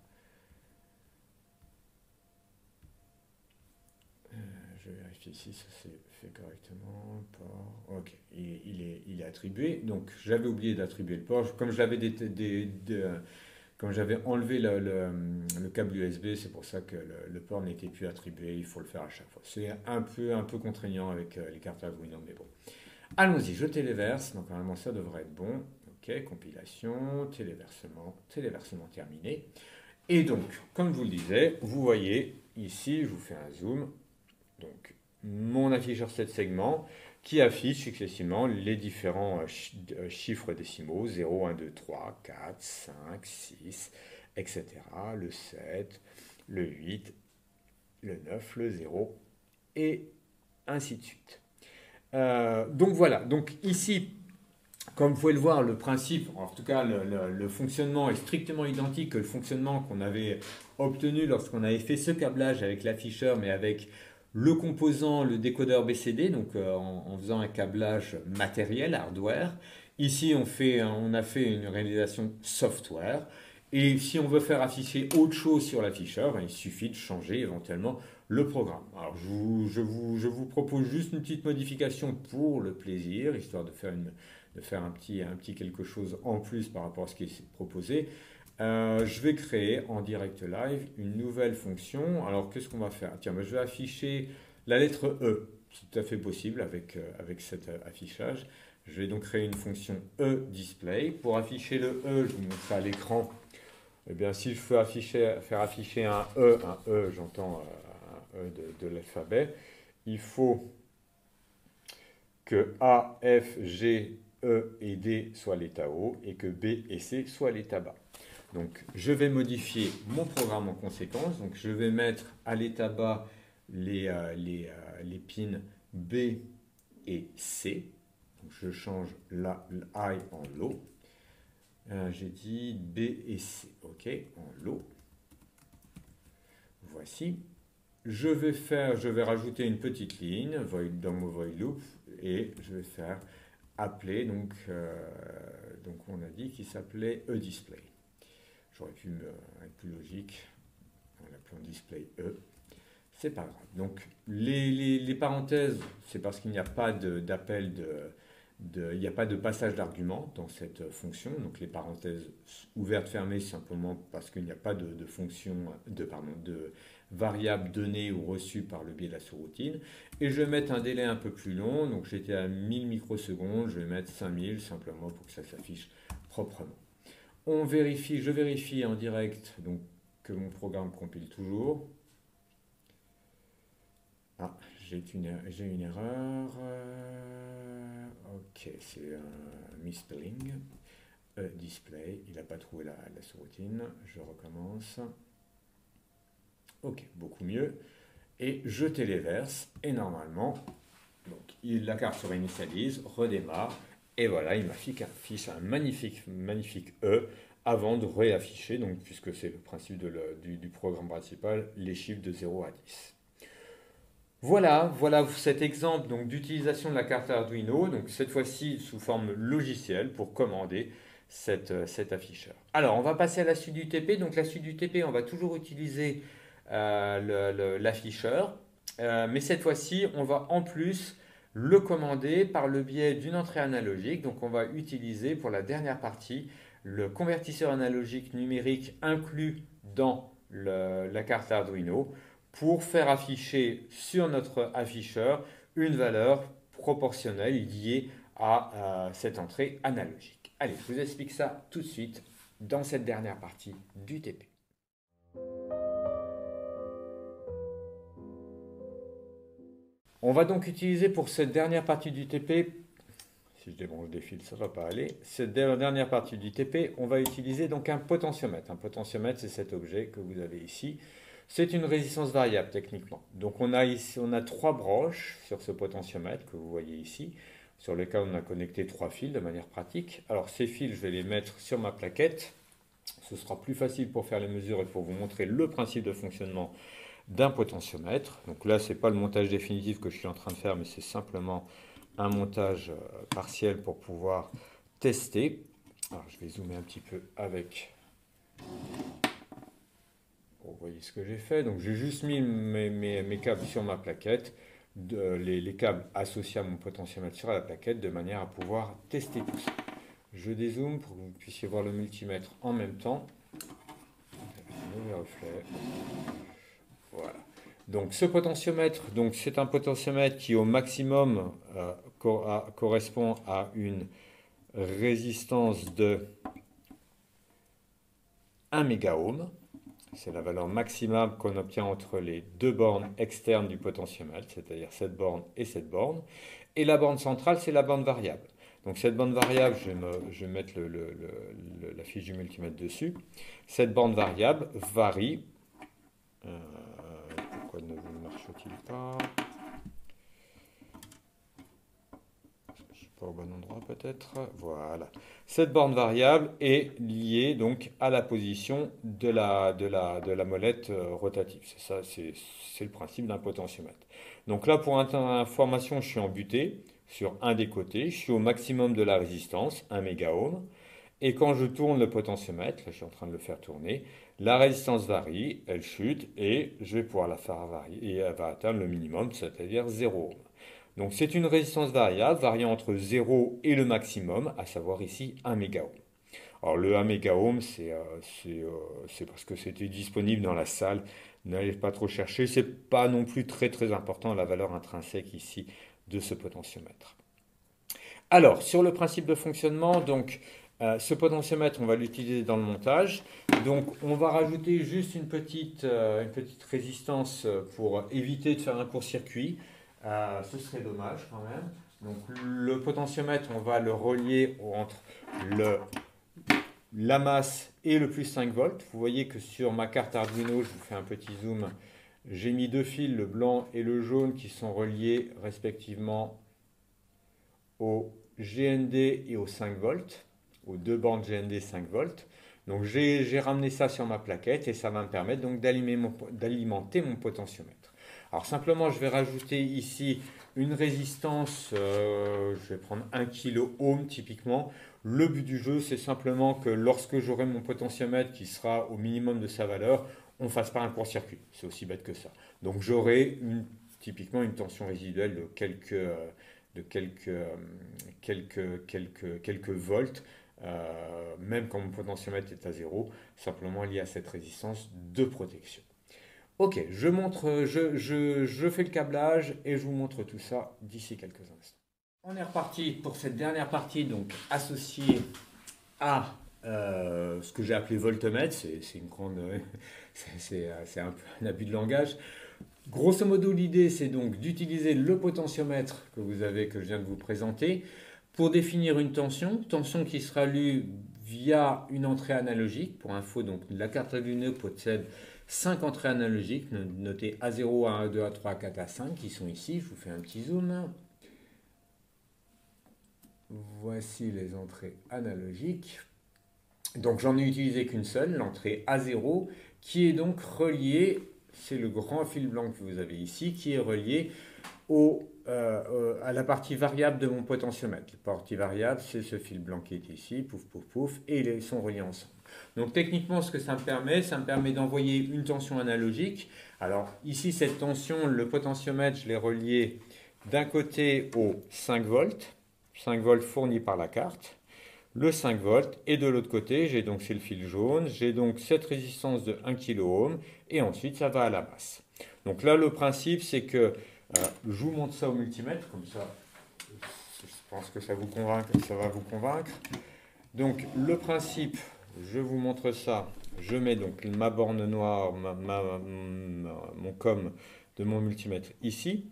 Je vérifie si ça s'est fait correctement. Port. Ok, il est attribué. Donc, j'avais oublié d'attribuer le port. Comme comme j'avais enlevé le câble USB, c'est pour ça que le port n'était plus attribué. Il faut le faire à chaque fois. C'est un peu contraignant avec les cartes Arduino, mais bon. Allons-y, je téléverse. Donc, normalement, ça devrait être bon. Ok, compilation, téléversement terminé. Et donc, comme je vous le disais, vous voyez ici, je vous fais un zoom. Donc, mon afficheur 7 segments qui affiche successivement les différents chiffres décimaux 0, 1, 2, 3, 4, 5, 6, etc. Le 7, le 8, le 9, le 0 et ainsi de suite. Donc voilà, donc ici, comme vous pouvez le voir, le principe, en tout cas le fonctionnement est strictement identique que le fonctionnement qu'on avait obtenu lorsqu'on avait fait ce câblage avec l'afficheur, mais avec le composant, le décodeur BCD, donc en faisant un câblage matériel, hardware. Ici, on a fait une réalisation software. Et si on veut faire afficher autre chose sur l'afficheur, ben, il suffit de changer éventuellement le programme. Alors, je vous propose juste une petite modification pour le plaisir, histoire de faire un petit quelque chose en plus par rapport à ce qui est proposé. Je vais créer en direct live une nouvelle fonction. Alors, qu'est-ce qu'on va faire? Tiens, ben, je vais afficher la lettre E. C'est tout à fait possible avec cet affichage. Je vais donc créer une fonction E-display. Pour afficher le E, je vous montre ça à l'écran. Eh bien, si je veux faire afficher un E, j'entends un E de l'alphabet, il faut que A, F, G, E et D soient l'état haut et que B et C soient l'état bas. Donc, je vais modifier mon programme en conséquence. Donc, je vais mettre à l'état bas les pins B et C. Donc, je change la high en low. J'ai dit B et C, ok, en low. Voici. Je vais rajouter une petite ligne dans mon void loop et je vais faire appeler, donc on a dit qu'il s'appelait eDisplay. J'aurais pu être plus logique en l'appelant display E. C'est pas grave. Donc les parenthèses, c'est parce qu'il n'y a pas d'appel il n'y a pas de passage d'argument dans cette fonction, donc les parenthèses ouvertes, fermées, simplement parce qu'il n'y a pas de fonction, de variable donnée ou reçue par le biais de la sous-routine. Et je vais mettre un délai un peu plus long, donc j'étais à 1000 microsecondes, je vais mettre 5000 simplement pour que ça s'affiche proprement. Je vérifie en direct donc, que mon programme compile toujours. Ah, j'ai une erreur. Ok, c'est un misspelling. Display, il n'a pas trouvé la sous-routine. Je recommence. Ok, beaucoup mieux. Et je téléverse. Et normalement, donc, la carte se réinitialise, redémarre. Et voilà, il m'affiche un magnifique E avant de réafficher, donc, puisque c'est le principe du programme principal, les chiffres de 0 à 10. Voilà cet exemple donc d'utilisation de la carte Arduino, donc cette fois-ci sous forme logicielle pour commander cet afficheur. Alors on va passer à la suite du TP. Donc la suite du TP, on va toujours utiliser l'afficheur, mais cette fois-ci on va en plus le commander par le biais d'une entrée analogique. Donc on va utiliser pour la dernière partie le convertisseur analogique numérique inclus dans la carte Arduino pour faire afficher sur notre afficheur une valeur proportionnelle liée à cette entrée analogique. Allez, je vous explique ça tout de suite dans cette dernière partie du TP. On va donc utiliser pour cette dernière partie du TP, si je débranche des fils, ça ne va pas aller. Cette dernière partie du TP, on va utiliser donc un potentiomètre. Un potentiomètre, c'est cet objet que vous avez ici. C'est une résistance variable techniquement. Donc on a 3 broches sur ce potentiomètre que vous voyez ici, sur lesquelles on a connecté 3 fils de manière pratique. Alors ces fils, je vais les mettre sur ma plaquette. Ce sera plus facile pour faire les mesures et pour vous montrer le principe de fonctionnement d'un potentiomètre. Donc là, ce n'est pas le montage définitif que je suis en train de faire, mais c'est simplement un montage partiel pour pouvoir tester. Alors je vais zoomer un petit peu avec... Vous voyez ce que j'ai fait. Donc j'ai juste mis mes câbles sur ma plaquette, les câbles associés à mon potentiomètre sur la plaquette, de manière à pouvoir tester tout ça. Je dézoome pour que vous puissiez voir le multimètre en même temps. Mauvais reflet. Voilà. Donc ce potentiomètre, c'est un potentiomètre qui au maximum correspond à une résistance de 1 mégaohm. C'est la valeur maximale qu'on obtient entre les deux bornes externes du potentiomètre, c'est-à-dire cette borne et cette borne. Et la borne centrale, c'est la borne variable. Donc cette borne variable, je vais mettre la fiche du multimètre dessus. Cette borne variable varie. Pourquoi ne marche-t-il pas? pas au bon endroit peut-être. Voilà. Cette borne variable est liée donc à la position de la molette rotative. C'est ça, c'est le principe d'un potentiomètre. Donc là, pour information, je suis en butée sur un des côtés. Je suis au maximum de la résistance, 1 mégaohm. Et quand je tourne le potentiomètre, là je suis en train de le faire tourner, la résistance varie, elle chute et je vais pouvoir la faire varier et elle va atteindre le minimum, c'est-à-dire 0 ohm. Donc c'est une résistance variable variant entre 0 et le maximum, à savoir ici 1 mégaohm. Alors le 1 mégaohm, c'est parce que c'était disponible dans la salle. N'allez pas trop chercher, c'est pas non plus très très important la valeur intrinsèque ici de ce potentiomètre. Alors, sur le principe de fonctionnement, donc ce potentiomètre, on va l'utiliser dans le montage. Donc, on va rajouter juste une petite résistance pour éviter de faire un court-circuit. Ce serait dommage quand même. Donc, le potentiomètre, on va le relier entre la masse et le plus 5 volts. Vous voyez que sur ma carte Arduino, je vous fais un petit zoom, j'ai mis deux fils, le blanc et le jaune, qui sont reliés respectivement au GND et aux 5 volts, aux deux bandes GND 5 volts. Donc j'ai ramené ça sur ma plaquette et ça va me permettre donc d'alimenter mon potentiomètre. Alors simplement, je vais rajouter ici une résistance, je vais prendre 1 kilo-ohm typiquement. Le but du jeu, c'est simplement que lorsque j'aurai mon potentiomètre qui sera au minimum de sa valeur, on ne fasse pas un court-circuit. C'est aussi bête que ça. Donc j'aurai typiquement une tension résiduelle de quelques volts, même quand mon potentiomètre est à zéro, simplement lié à cette résistance de protection. Ok, je fais le câblage et je vous montre tout ça d'ici quelques instants. On est reparti pour cette dernière partie, donc associée à ce que j'ai appelé voltmètre. C'est une grande, c'est un peu un abus de langage. Grosso modo, l'idée, c'est donc d'utiliser le potentiomètre que je viens de vous présenter, pour définir une tension qui sera lue via une entrée analogique. Pour info, donc la carte Arduino possède 5 entrées analogiques, notées A0, A1, A2, A3, A4, A5, qui sont ici. Je vous fais un petit zoom. Voici les entrées analogiques. Donc j'en ai utilisé qu'une seule, l'entrée A0, qui est donc reliée, c'est le grand fil blanc que vous avez ici, qui est relié à la partie variable de mon potentiomètre. La partie variable, c'est ce fil blanc qui est ici, pouf, pouf, pouf, et ils sont reliés ensemble. Donc techniquement, ce que ça me permet d'envoyer une tension analogique. Alors ici, cette tension, le potentiomètre, je l'ai relié d'un côté au 5 volts, 5 volts fournis par la carte, le 5 volts, et de l'autre côté, j'ai donc, c'est le fil jaune, j'ai donc cette résistance de 1 kΩ, et ensuite ça va à la masse. Donc là, le principe, c'est que je vous montre ça au multimètre, comme ça, je pense que ça va vous convaincre. Donc le principe, je vous montre ça, je mets donc ma borne noire, mon COM de mon multimètre ici.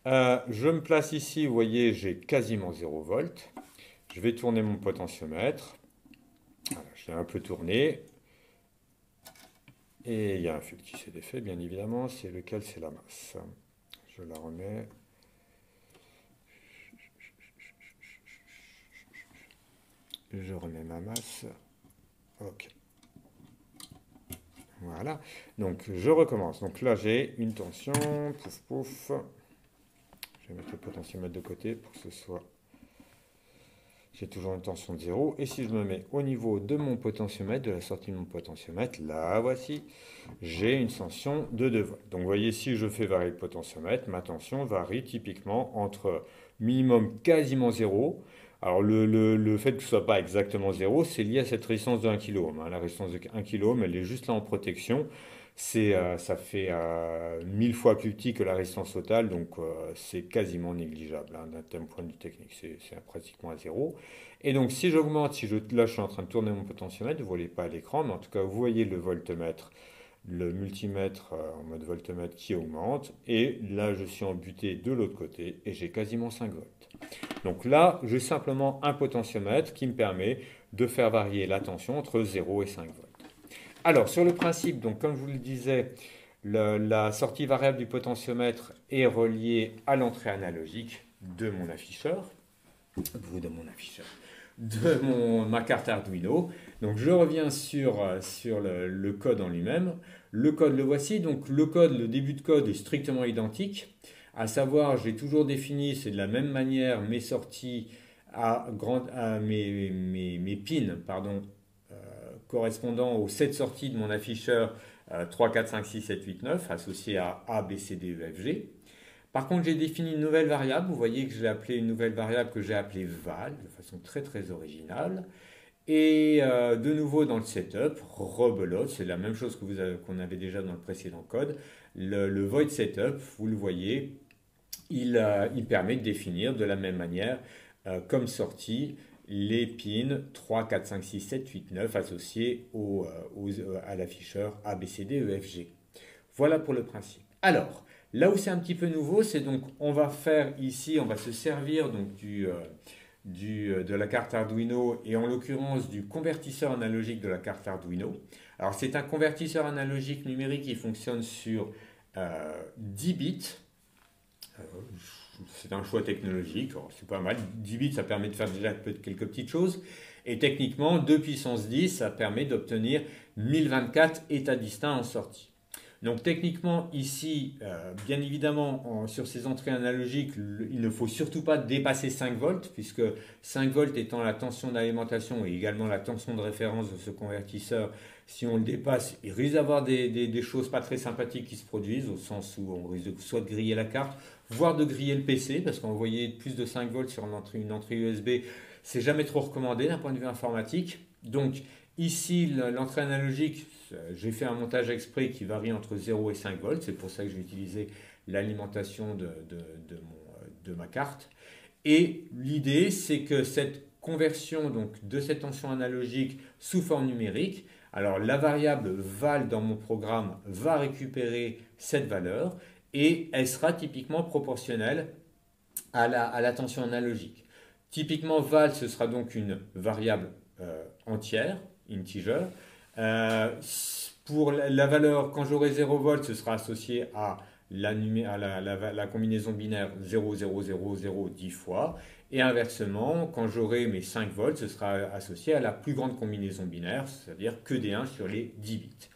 Je me place ici, vous voyez, j'ai quasiment 0 volts. Je vais tourner mon potentiomètre. Voilà, je l'ai un peu tourné. Et il y a un fil qui s'est défait, bien évidemment. C'est lequel? C'est la masse. Je la remets. Je remets ma masse. Ok. Voilà. Donc, je recommence. Donc là, j'ai une tension. Pouf, pouf. Je vais mettre le potentiomètre de côté pour que ce soit... J'ai toujours une tension de 0. Et si je me mets au niveau de mon potentiomètre, de la sortie de mon potentiomètre, là, voici, j'ai une tension de 2 volts. Donc, vous voyez, si je fais varier le potentiomètre, ma tension varie typiquement entre minimum quasiment 0. Alors, le fait que ce ne soit pas exactement 0, c'est lié à cette résistance de 1 kΩ. La résistance de 1 kΩ, elle est juste là en protection. Ça fait 1000 fois plus petit que la résistance totale, donc c'est quasiment négligeable d'un point de vue technique, c'est pratiquement à zéro. Et donc si j'augmente, là je suis en train de tourner mon potentiomètre, vous ne voyez pas à l'écran, mais en tout cas vous voyez le voltmètre, le multimètre en mode voltmètre qui augmente, et là je suis en butée de l'autre côté, et j'ai quasiment 5 volts. Donc là, j'ai simplement un potentiomètre qui me permet de faire varier la tension entre 0 et 5 volts. Alors, sur le principe, donc, comme je vous le disais, la sortie variable du potentiomètre est reliée à l'entrée analogique de mon afficheur. de mon afficheur, ma carte Arduino. Donc je reviens sur le code en lui-même. Le code, le voici. Donc le code, le début de code est strictement identique. À savoir, j'ai toujours défini, c'est de la même manière, mes sorties à mes pins, pardon, correspondant aux 7 sorties de mon afficheur 3, 4, 5, 6, 7, 8, 9, associées à A, B, C, D, E, F, G. Par contre, j'ai défini une nouvelle variable. Vous voyez que j'ai appelé une nouvelle variable que j'ai appelée val, de façon très très originale. Et de nouveau dans le setup, rebelote, c'est la même chose qu'on avait déjà dans le précédent code. Le void setup, vous le voyez, il permet de définir de la même manière comme sortie les pins 3, 4, 5, 6, 7, 8, 9 associés à l'afficheur A, B, C, D, E, F, G. Voilà pour le principe. Alors, là où c'est un petit peu nouveau, c'est donc on va faire ici, on va se servir donc de la carte Arduino et en l'occurrence du convertisseur analogique de la carte Arduino. Alors c'est un convertisseur analogique numérique qui fonctionne sur 10 bits. C'est un choix technologique, c'est pas mal. 10 bits, ça permet de faire déjà quelques petites choses. Et techniquement, 2 puissance 10, ça permet d'obtenir 1024 états distincts en sortie. Donc techniquement, ici, bien évidemment, sur ces entrées analogiques, il ne faut surtout pas dépasser 5 volts, puisque 5 volts étant la tension d'alimentation et également la tension de référence de ce convertisseur, si on le dépasse, il risque d'avoir des choses pas très sympathiques qui se produisent, au sens où on risque soit de griller la carte, voire de griller le PC, parce qu'envoyer plus de 5 volts sur une entrée USB, c'est jamais trop recommandé d'un point de vue informatique. Donc ici, l'entrée analogique, j'ai fait un montage exprès qui varie entre 0 et 5 volts, c'est pour ça que j'ai utilisé l'alimentation de ma carte. Et l'idée, c'est que cette conversion donc, de cette tension analogique sous forme numérique, alors la variable val dans mon programme va récupérer cette valeur et elle sera typiquement proportionnelle à la tension analogique. Typiquement val, ce sera donc une variable entière, integer. Pour la valeur, quand j'aurai 0 volt, ce sera associé à la combinaison binaire 0, 0, 0, 0 10 fois. Et inversement, quand j'aurai mes 5 volts, ce sera associé à la plus grande combinaison binaire, c'est-à-dire que des 1 sur les 10 bits.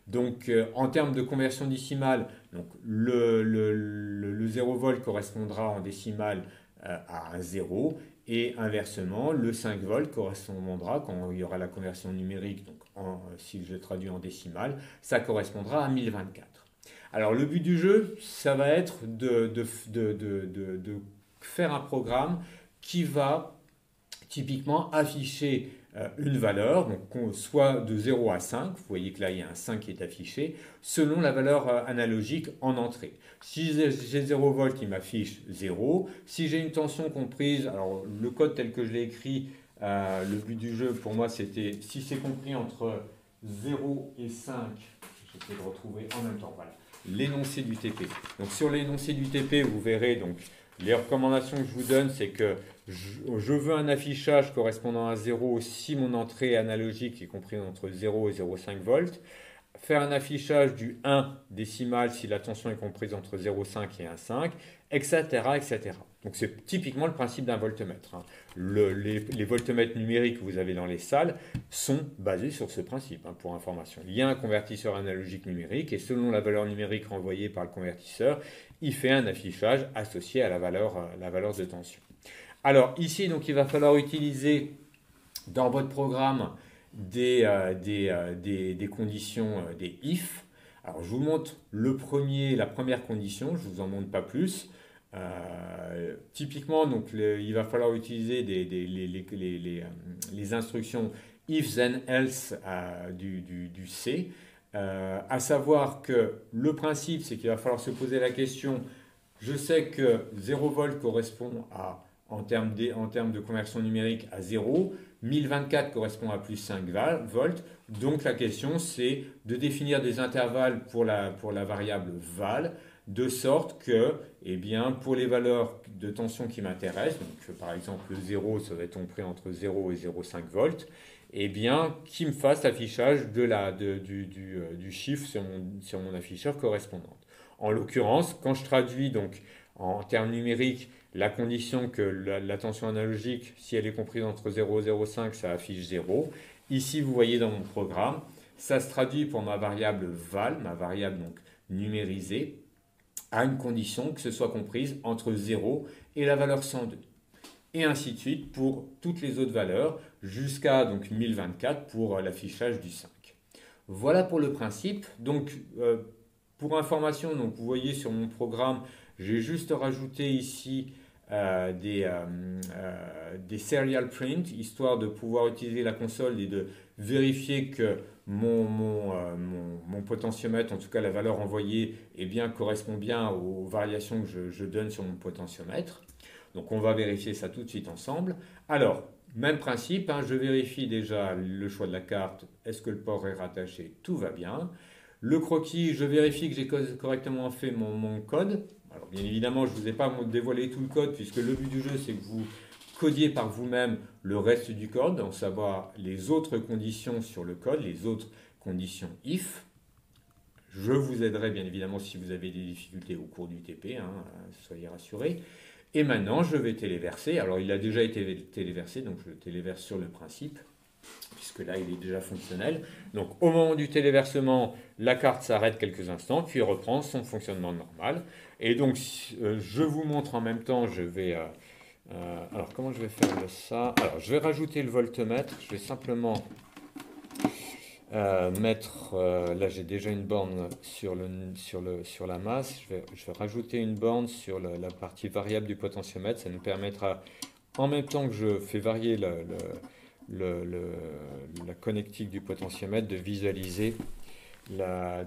Donc en termes de conversion décimale, donc, le 0 volt correspondra en décimale à un 0 et inversement, le 5 volts correspondra, quand il y aura la conversion numérique, donc si je traduis en décimale, ça correspondra à 1024. Alors le but du jeu, ça va être de faire un programme qui va typiquement afficher une valeur, donc soit de 0 à 5, vous voyez que là il y a un 5 qui est affiché, selon la valeur analogique en entrée. Si j'ai 0 volt, il m'affiche 0. Si j'ai une tension comprise, alors le code tel que je l'ai écrit, le but du jeu pour moi c'était, si c'est compris entre 0 et 5, j'essaie de retrouver en même temps, voilà, l'énoncé du TP. Donc sur l'énoncé du TP, vous verrez donc les recommandations que je vous donne, c'est que je veux un affichage correspondant à 0 si mon entrée analogique est comprise entre 0 et 0,5 volts. Faire un affichage du 1 décimal si la tension est comprise entre 0,5 et 1,5, etc., etc. Donc c'est typiquement le principe d'un voltmètre. Les voltmètres numériques que vous avez dans les salles sont basés sur ce principe, pour information. Il y a un convertisseur analogique numérique et selon la valeur numérique renvoyée par le convertisseur, il fait un affichage associé à la valeur de tension. Alors ici, donc, il va falloir utiliser dans votre programme des conditions, des if. Alors je vous montre la première condition, je ne vous en montre pas plus. Typiquement, donc, il va falloir utiliser les instructions if then else du C. À savoir que le principe, c'est qu'il va falloir se poser la question, je sais que 0 volt correspond en termes de conversion numérique à 0, 1024 correspond à plus 5 volts, donc la question c'est de définir des intervalles pour la variable val, de sorte que, eh bien, pour les valeurs de tension qui m'intéressent, donc par exemple le 0, ça va être compris entre 0 et 0,5 volts, eh bien, qui me fasse l'affichage du chiffre sur mon afficheur correspondant. En l'occurrence, quand je traduis donc En termes numériques, la condition que la tension analogique, si elle est comprise entre 0 et 0,5, ça affiche 0. Ici, vous voyez dans mon programme, ça se traduit pour ma variable val, ma variable donc numérisée, à une condition que ce soit comprise entre 0 et la valeur 102. Et ainsi de suite pour toutes les autres valeurs, jusqu'à donc 1024 pour l'affichage du 5. Voilà pour le principe. Donc, pour information, donc, vous voyez sur mon programme, j'ai juste rajouté ici des serial print, histoire de pouvoir utiliser la console et de vérifier que mon potentiomètre, en tout cas la valeur envoyée, correspond bien aux variations que je donne sur mon potentiomètre. Donc on va vérifier ça tout de suite ensemble. Alors, même principe, hein, je vérifie déjà le choix de la carte. Est-ce que le port est rattaché? Tout va bien. Le croquis, je vérifie que j'ai correctement fait mon code. Alors bien évidemment, je ne vous ai pas dévoilé tout le code puisque le but du jeu, c'est que vous codiez par vous-même le reste du code, en savoir les autres conditions sur le code, les autres conditions if. Je vous aiderai bien évidemment si vous avez des difficultés au cours du TP, hein, soyez rassurés. Et maintenant, je vais téléverser. Alors, il a déjà été téléversé, donc je le téléverse sur le principe, puisque là, il est déjà fonctionnel. Donc, au moment du téléversement, la carte s'arrête quelques instants, puis reprend son fonctionnement normal. Et donc, je vous montre en même temps, alors, comment je vais faire ça? Alors, je vais rajouter le voltmètre. Je vais simplement là j'ai déjà une borne sur la masse, je vais rajouter une borne sur la partie variable du potentiomètre, ça nous permettra, en même temps que je fais varier la connectique du potentiomètre, de visualiser la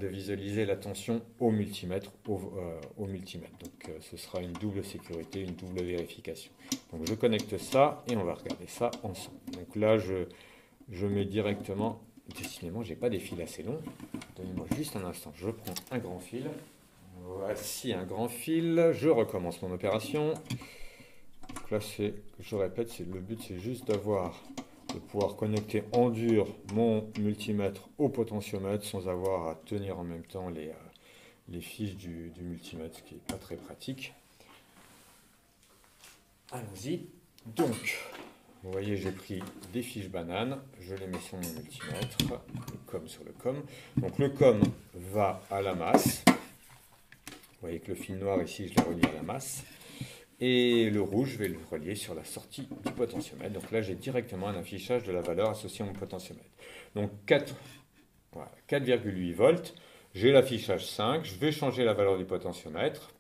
tension au multimètre. Donc ce sera une double sécurité, une double vérification. Donc je connecte ça et on va regarder ça ensemble. Donc là je mets directement. Décidément, j'ai pas des fils assez longs. Donnez-moi juste un instant. Je prends un grand fil. Voici un grand fil. Je recommence mon opération. Donc là, je répète, le but, c'est juste de pouvoir connecter en dur mon multimètre au potentiomètre sans avoir à tenir en même temps les fiches du multimètre, ce qui n'est pas très pratique. Allons-y. Donc, vous voyez, j'ai pris des fiches bananes, je les mets sur mon multimètre, le COM sur le COM. Donc le COM va à la masse. Vous voyez que le fil noir ici, je l'ai relié à la masse. Et le rouge, je vais le relier sur la sortie du potentiomètre. Donc là, j'ai directement un affichage de la valeur associée à mon potentiomètre. Donc 4,8 volts. J'ai l'affichage 5. Je vais changer la valeur du potentiomètre.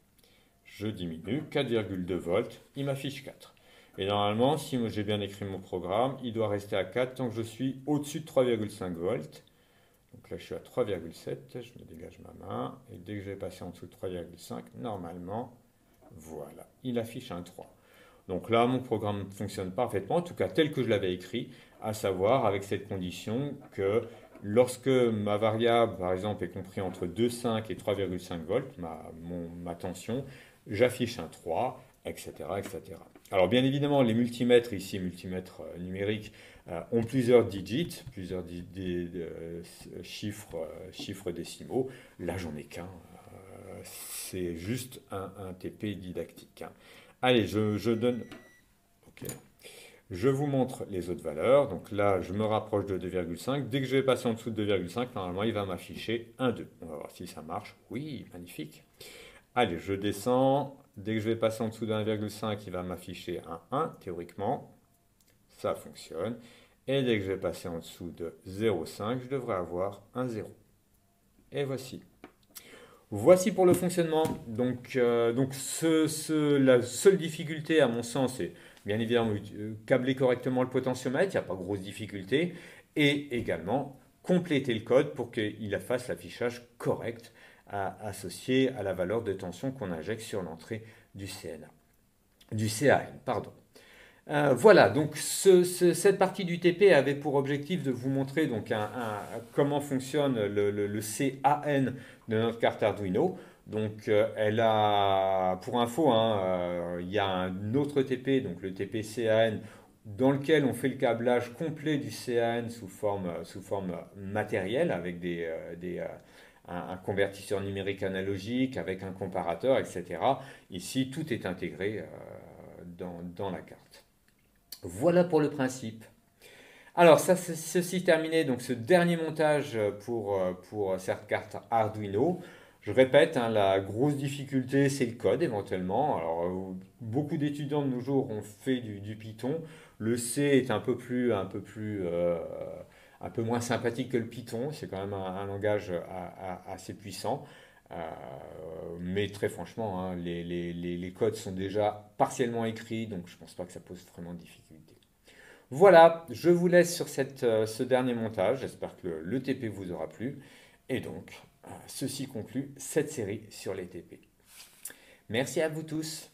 Je diminue. 4,2 volts. Il m'affiche 4. Et normalement, si j'ai bien écrit mon programme, il doit rester à 4 tant que je suis au-dessus de 3,5 volts. Donc là, je suis à 3,7. Je me dégage ma main. Et dès que je vais passer en dessous de 3,5, normalement, voilà, il affiche un 3. Donc là, mon programme fonctionne parfaitement, en tout cas tel que je l'avais écrit, à savoir avec cette condition que lorsque ma variable, par exemple, est comprise entre 2,5 et 3,5 volts, ma tension, j'affiche un 3, etc., etc. Alors bien évidemment, les multimètres ici, multimètres numériques, ont plusieurs digits, chiffres décimaux. Là, j'en ai qu'un. C'est juste un TP didactique. Hein. Allez, je donne... Ok. Je vous montre les autres valeurs. Donc là, je me rapproche de 2,5. Dès que je vais passer en dessous de 2,5, normalement, il va m'afficher un 2. On va voir si ça marche. Oui, magnifique. Allez, je descends. Dès que je vais passer en dessous de 1,5, il va m'afficher un 1, théoriquement. Ça fonctionne. Et dès que je vais passer en dessous de 0,5, je devrais avoir un 0. Et voici. Voici pour le fonctionnement. Donc la seule difficulté, à mon sens, c'est bien évidemment câbler correctement le potentiomètre. Il n'y a pas de grosse difficulté. Et également compléter le code pour qu'il fasse l'affichage correct associé à la valeur de tension qu'on injecte sur l'entrée du CAN. Pardon. Voilà, donc cette partie du TP avait pour objectif de vous montrer donc comment fonctionne le CAN de notre carte Arduino. Donc elle a, pour info, hein, il y a un autre TP, donc le TP CAN, dans lequel on fait le câblage complet du CAN sous forme matérielle avec un convertisseur numérique analogique avec un comparateur, etc. Ici, tout est intégré dans la carte. Voilà pour le principe. Alors, ceci terminé, donc ce dernier montage pour cette carte Arduino. Je répète, hein, la grosse difficulté, c'est le code éventuellement. Alors, beaucoup d'étudiants de nos jours ont fait du Python. Le C est un peu moins sympathique que le Python. C'est quand même un langage assez puissant. Euh, mais très franchement, hein, les codes sont déjà partiellement écrits, donc je ne pense pas que ça pose vraiment de difficulté. Voilà, je vous laisse sur ce dernier montage. J'espère que le TP vous aura plu. Et donc, ceci conclut cette série sur les TP. Merci à vous tous.